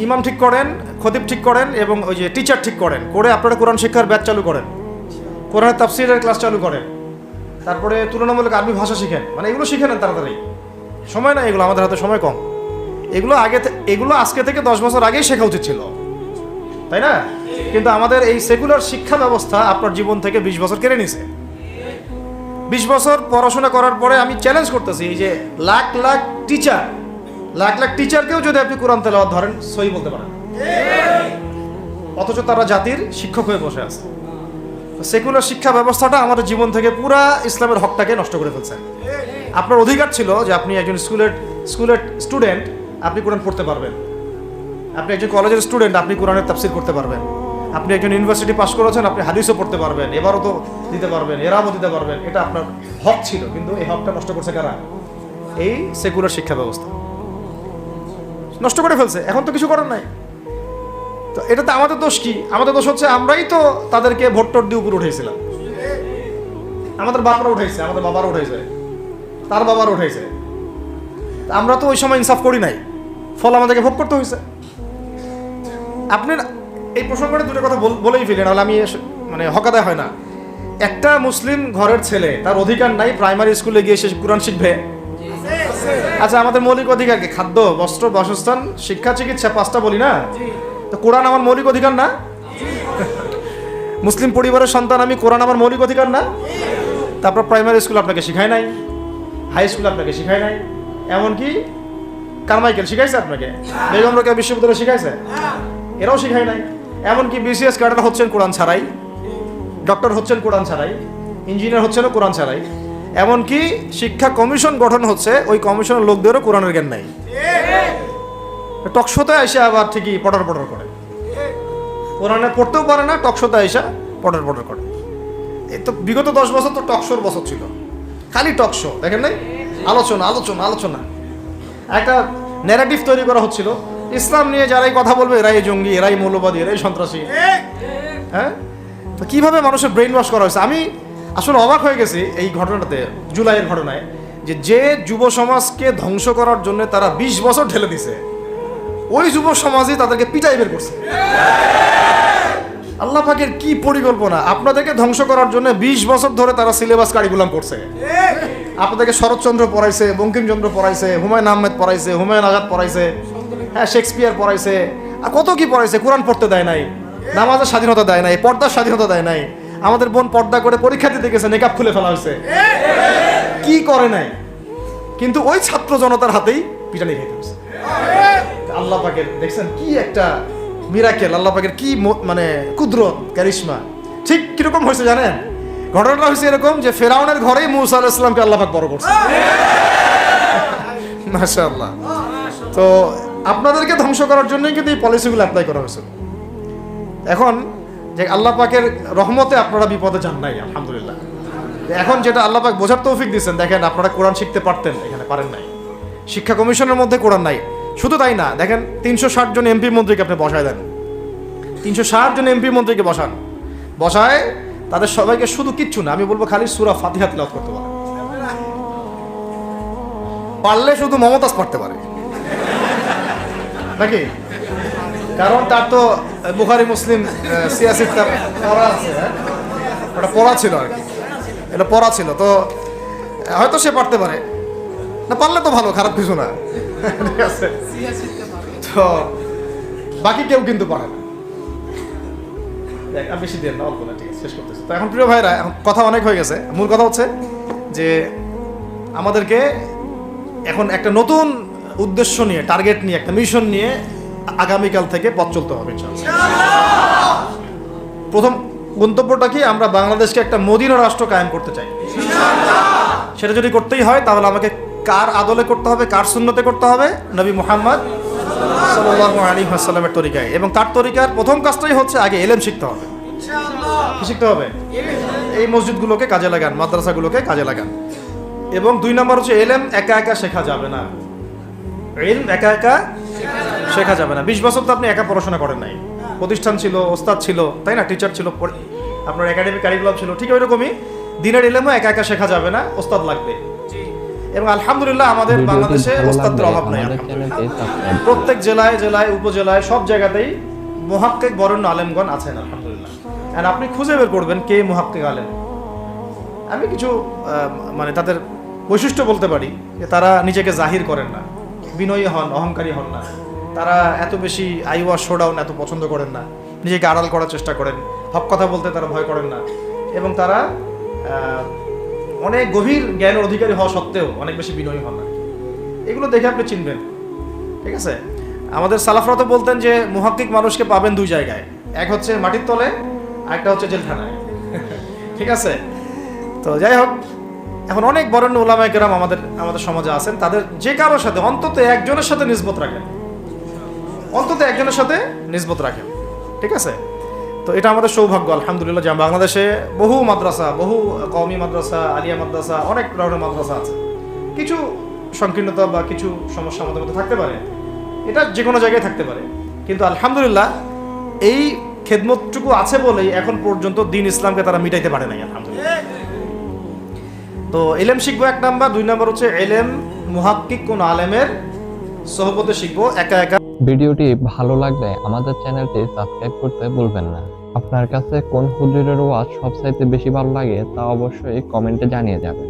A: ইমাম ঠিক করেন, খতিব ঠিক করেন এবং ওই যে টিচার ঠিক করেন, করে আপনারা কোরআন শিক্ষার ব্যাচ চালু করেন, কোরআনের তাফসীরের ক্লাস চালু করেন, তারপরে তুলনামূলক আরবি ভাষা শিখেন, মানে এগুলো শিখে নেন তাড়াতাড়ি। সময় না এগুলো, আমাদের হাতে সময় কম। এগুলো আজকে থেকে 10 বছর আগেই শেখা উচিত ছিল, তাই না? কিন্তু আমাদের এই সেকুলার শিক্ষা ব্যবস্থা আপনার জীবন থেকে 20 বছর কেড়ে নিছে। 20 বছর পড়াশোনা করার পরে আমি চ্যালেঞ্জ করতেছি, এই যে লাখ লাখ টিচারকেও যদি আপনি কোরআন তেলাওয়াত ধরেন সহি বলতে পারেন, অথচ তারা জাতির শিক্ষক হয়ে বসে আছে। সেকুলার শিক্ষা ব্যবস্থাটা আমাদের জীবন থেকে পুরা ইসলামের হকটাকে নষ্ট করে ফেলছে। আপনার অধিকার ছিল যে আপনি একজন স্কুলের স্টুডেন্ট, আপনি কোরআন পড়তে পারবেন, আপনি একজন কলেজের স্টুডেন্ট, আপনি কোরআনের তাফসীর করতে পারবেন, আপনি একজন ইউনিভার্সিটি পাস করেছেন, আপনি হাদিসও পড়তে পারবেন, এবারও তো দিতে পারবেন, এরাও দিতে পারবেন, এটা আপনার হক ছিল। কিন্তু এই হকটা নষ্ট করছে কারা? এই সেকুলার শিক্ষা ব্যবস্থা নষ্ট করে ফেলছে। এখন তো কিছু করার নাই। তো এটাতে আমাদের দোষ কি? আমাদের দোষ হচ্ছে আমরাই তো তাদেরকে ভোট দিয়ে উপরে উঠেছিলাম। আমাদের বাপরা উঠেছে, আমাদের বাবারা উঠেছে, তার বাবারা উঠেছে, আমরা তো ওই সময় ইনসাফ করি নাই, ফল আমাদেরকে ভোগ করতে হয়েছে। আপনার এই প্রসঙ্গটা দুটো কথা বলেই ফেলেন, নাহলে আমি মানে হকাদায় হয় না। একটা মুসলিম ঘরের ছেলে, তার অধিকার নাই প্রাইমারি স্কুলে গিয়ে সে কোরআন শিখবে? আচ্ছা, আমাদের মৌলিক অধিকার কি? খাদ্য, বস্ত্র, বাসস্থান, শিক্ষা, চিকিৎসা, 5টা বলি না? তো কোরআন আমার মৌলিক অধিকার না? মুসলিম পরিবারের সন্তান আমি, কোরআন আমার মৌলিক অধিকার না? তারপর প্রাইমারি স্কুল আপনাকে শিখায় নাই, হাই স্কুল আপনাকে শিখায় নাই, এমনকি কারমাইকেল শিখাইছে আপনাকে, বেগম রোকেয়া বিশ্ববিদ্যালয় শিখাইছে, এরাও শিখায় নাই। এমনকি বিসিএস ক্যাডার হচ্ছেন কোরআন ছাড়াই, ডক্টর হচ্ছেন কোরআন ছাড়াই, ইঞ্জিনিয়ার হচ্ছেন কোরআন ছাড়াই, এমনকি শিক্ষা কমিশন গঠন হচ্ছে, ওই কমিশনের লোকদেরও কোরআনের জ্ঞান নাই। টকশোতে এসে আবার ঠিকই পটর করে, কোরআনে পড়তেও পারে না, টকশোতে এসে পটর করে। এই তো বিগত 10 বছর তো টকশোর বছর ছিল, খালি টকশো, দেখেন নাই? আলোচনা একটা ন্যারেটিভ তৈরি করা হচ্ছিল, ইসলাম নিয়ে যারাই কথা বলবে এরাই জঙ্গি, এরাই মৌলবাদী, এরাই সন্ত্রাসী। হ্যাঁ, তো কিভাবে মানুষের ব্রেইন ওয়াশ করা হয়েছে। আমি আসলে অবাক হয়ে গেছি এই ঘটনাটাতে, জুলাইয়ের ঘটনায়, যে যুব সমাজকে ধ্বংস করার জন্য তারা 20 বছর ঢেলে দিছে, ওই যুব সমাজই তাদেরকে পিটাই বের করছে। আল্লাহ পাকের কি পরিকল্পনা! আপনাদেরকে ধ্বংস করার জন্য 20 বছর ধরে তারা সিলেবাস কারিকুলাম করছে। আপনাদেরকে শরৎচন্দ্র পড়াইছে, বঙ্কিমচন্দ্র পড়াইছে, হুমায়ুন আহমেদ পড়াইছে, হুমায়ুন আজাদ পড়াইছে, হ্যাঁ শেক্সপিয়ার পড়াইছে, আর কত কি পড়াইছে। কোরআন পড়তে দেয় নাই, নামাজের স্বাধীনতা দেয় নাই, পর্দার স্বাধীনতা দেয় নাই। আমাদের বোন পর্দা করে পরীক্ষা দিতে গেছে, নেকাব খুলে ফেলা হয়েছে, কি করে নাই। কিন্তু ওই ছাত্র জনতার হাতেই পিটানি খাইতে হয়েছে। আল্লাহ পাকের দেখছেন কি একটা মিরাকেল, আল্লাহ পাকের কি মানে কুদরত, কারিশমা। ঠিক কিরকম হয়েছে জানেন? ঘটনাটা হয়েছে এরকম যে ফেরাউনের ঘরেই মুসা আলাইহিস সালামকে আল্লাহ পাক বড় করছে। মাশাআল্লাহ। তো আপনাদেরকে ধ্বংস করার জন্যই কিন্তু এই পলিসিগুলো অ্যাপ্লাই করা হয়েছিল। এখন যে আল্লাহ পাকের রহমতে আপনারা বিপদে যান নাই, আলহামদুলিল্লাহ। এখন যেটা আল্লাহ পাক বোঝার তৌফিক দিচ্ছেন, দেখেন আপনারা কোরআন শিখতে পারতেন, এখানে পারেন নাই। শিক্ষা কমিশনের মধ্যে কোরআন নাই। শুধু তাই না, দেখেন 360 জন এমপি মন্ত্রীকে আপনি বসায় দেন, 360 জন এমপি মন্ত্রীকে বসায় তাদের সবাইকে শুধু কিচ্ছু না, আমি বলবো খালি সূরা ফাতিহা তিলাওয়াত করতে পারে, পারলে শুধু মমতাজ পড়তে পারে নাকি? কারণ তার তো বুখারী মুসলিম সিয়াসিত তার পড়া আছে, ওটা পড়া ছিল আর কি, এটা পড়া ছিল, তো হয়তো সে পারতে পারে না, পারলে তো ভালো, খারাপ কিছু না, ঠিক আছে। তো বাকি কেউ কিন্তু পারে না। দেখ, আর বেশি দেন না, অল্প না, ঠিক আছে, শেষ করতেছি। তো এখন প্রিয় ভাইরা, এখন কথা অনেক হয়ে গেছে। মূল কথা হচ্ছে যে আমাদেরকে এখন একটা নতুন উদ্দেশ্য নিয়ে, টার্গেট নিয়ে, একটা মিশন নিয়ে আগামীকাল থেকে পথ চলতে হবে ইনশাআল্লাহ। প্রথম গন্তব্যটা কি? আমরা বাংলাদেশকে একটা মদিনা রাষ্ট্র কায়েম করতে চাই। সেটা যদি করতেই হয় তাহলে আমাকে কার আদলে করতে হবে, কার সুন্নতে করতে হবে? নবী মুহাম্মদ সাল্লাল্লাহু আলাইহি ওয়াসাল্লামের তরিকায়। এবং তার তরিকার প্রথম কাজটাই হচ্ছে আগে ইলম শিখতে হবে। কি শিখতে হবে? এই মসজিদগুলোকে কাজে লাগান, মাদ্রাসাগুলোকে কাজে লাগান। এবং 2 নম্বর হচ্ছে ইলম একা একা শেখা যাবে না। ইলম একা একা শেখা যাবে না। 20 বছর তো আপনি একা পড়াশোনা করেন নাই। প্রতিষ্ঠান ছিল, ওস্তাদ ছিল, তাই না? টিচার ছিল, আপনার একাডেমিক কারিকুলাম ছিল। ঠিক ওইরকমই দিনের ইলমও একা একা শেখা যাবে না, ওস্তাদ লাগবে। এবং আলহামদুলিল্লাহ আমাদের বাংলাদেশে ওস্তাদের অভাব নাই। প্রত্যেক জেলায় জেলায়, উপজেলায়, সব জায়গাতেই মুহাক্কিক বরেণ্য আলেমগণ আছেন আলহামদুলিল্লাহ। আর আপনি খুঁজে বের করবেন কে মুহাক্কিক আলেম। আমি কিছু মানে তাদের বৈশিষ্ট্য বলতে পারি যে তারা নিজেকে জাহির করেন না, বিনয়ী হন, অহংকারী হন না। তারা এত বেশি আইওয়া শোডাউন এত পছন্দ করেন না, নিজেকে আড়াল করার চেষ্টা করেন, হক কথা বলতে তারা ভয় করেন না। এবং তারা অনেক গভীর জ্ঞানের অধিকারী হওয়া সত্ত্বেও অনেক বেশি বিনয়ী হন না। এগুলো দেখে আপনি চিনবেন, ঠিক আছে? আমাদের সালাফরা তো বলতেন যে মুহাক্কিক মানুষকে পাবেন 2 জায়গায়, এক হচ্ছে মাটির তলে, আরেকটা হচ্ছে জেলখানায়। ঠিক আছে? তো যাই হোক, এখন অনেক বরেণ্য উলামায়ে কেরাম আমাদের সমাজে আছেন। তাদের যে কারোর সাথে অন্তত একজনের সাথে নিসবত রাখেন, অন্তত একজনের সাথে নিসবত রাখেন, ঠিক আছে? তো এটা আমাদের সৌভাগ্য আলহামদুলিল্লাহ যে বাংলাদেশে বহু মাদ্রাসা, বহু কওমি মাদ্রাসা, আলিয়া মাদ্রাসা, অনেক ধরনের মাদ্রাসা আছে। কিছু সংকীর্ণতা বা কিছু সমস্যা আমাদের মধ্যে থাকতে পারে, এটা যে কোনো জায়গায় থাকতে পারে, কিন্তু আলহামদুলিল্লাহ এই খেদমতটুকু আছে বলেই এখন পর্যন্ত দ্বীন ইসলামকে তারা মিটাইতে পারে নাই আলহামদুলিল্লাহ। তো ইলম শিখবো 1 নাম্বার, 2 নাম্বার হচ্ছে ইলম মুহাক্কিক কোন আলেমের সোহবতে শিখবো একা একা।
B: ভিডিওটি ভালো লাগলে আমাদের চ্যানেলটি সাবস্ক্রাইব করতে ভুলবেন না। আপনার কাছে কোন হুজুরের ওয়াজ সবচাইতে বেশি ভালো লাগে তা অবশ্যই কমেন্টে জানিয়ে যাবেন।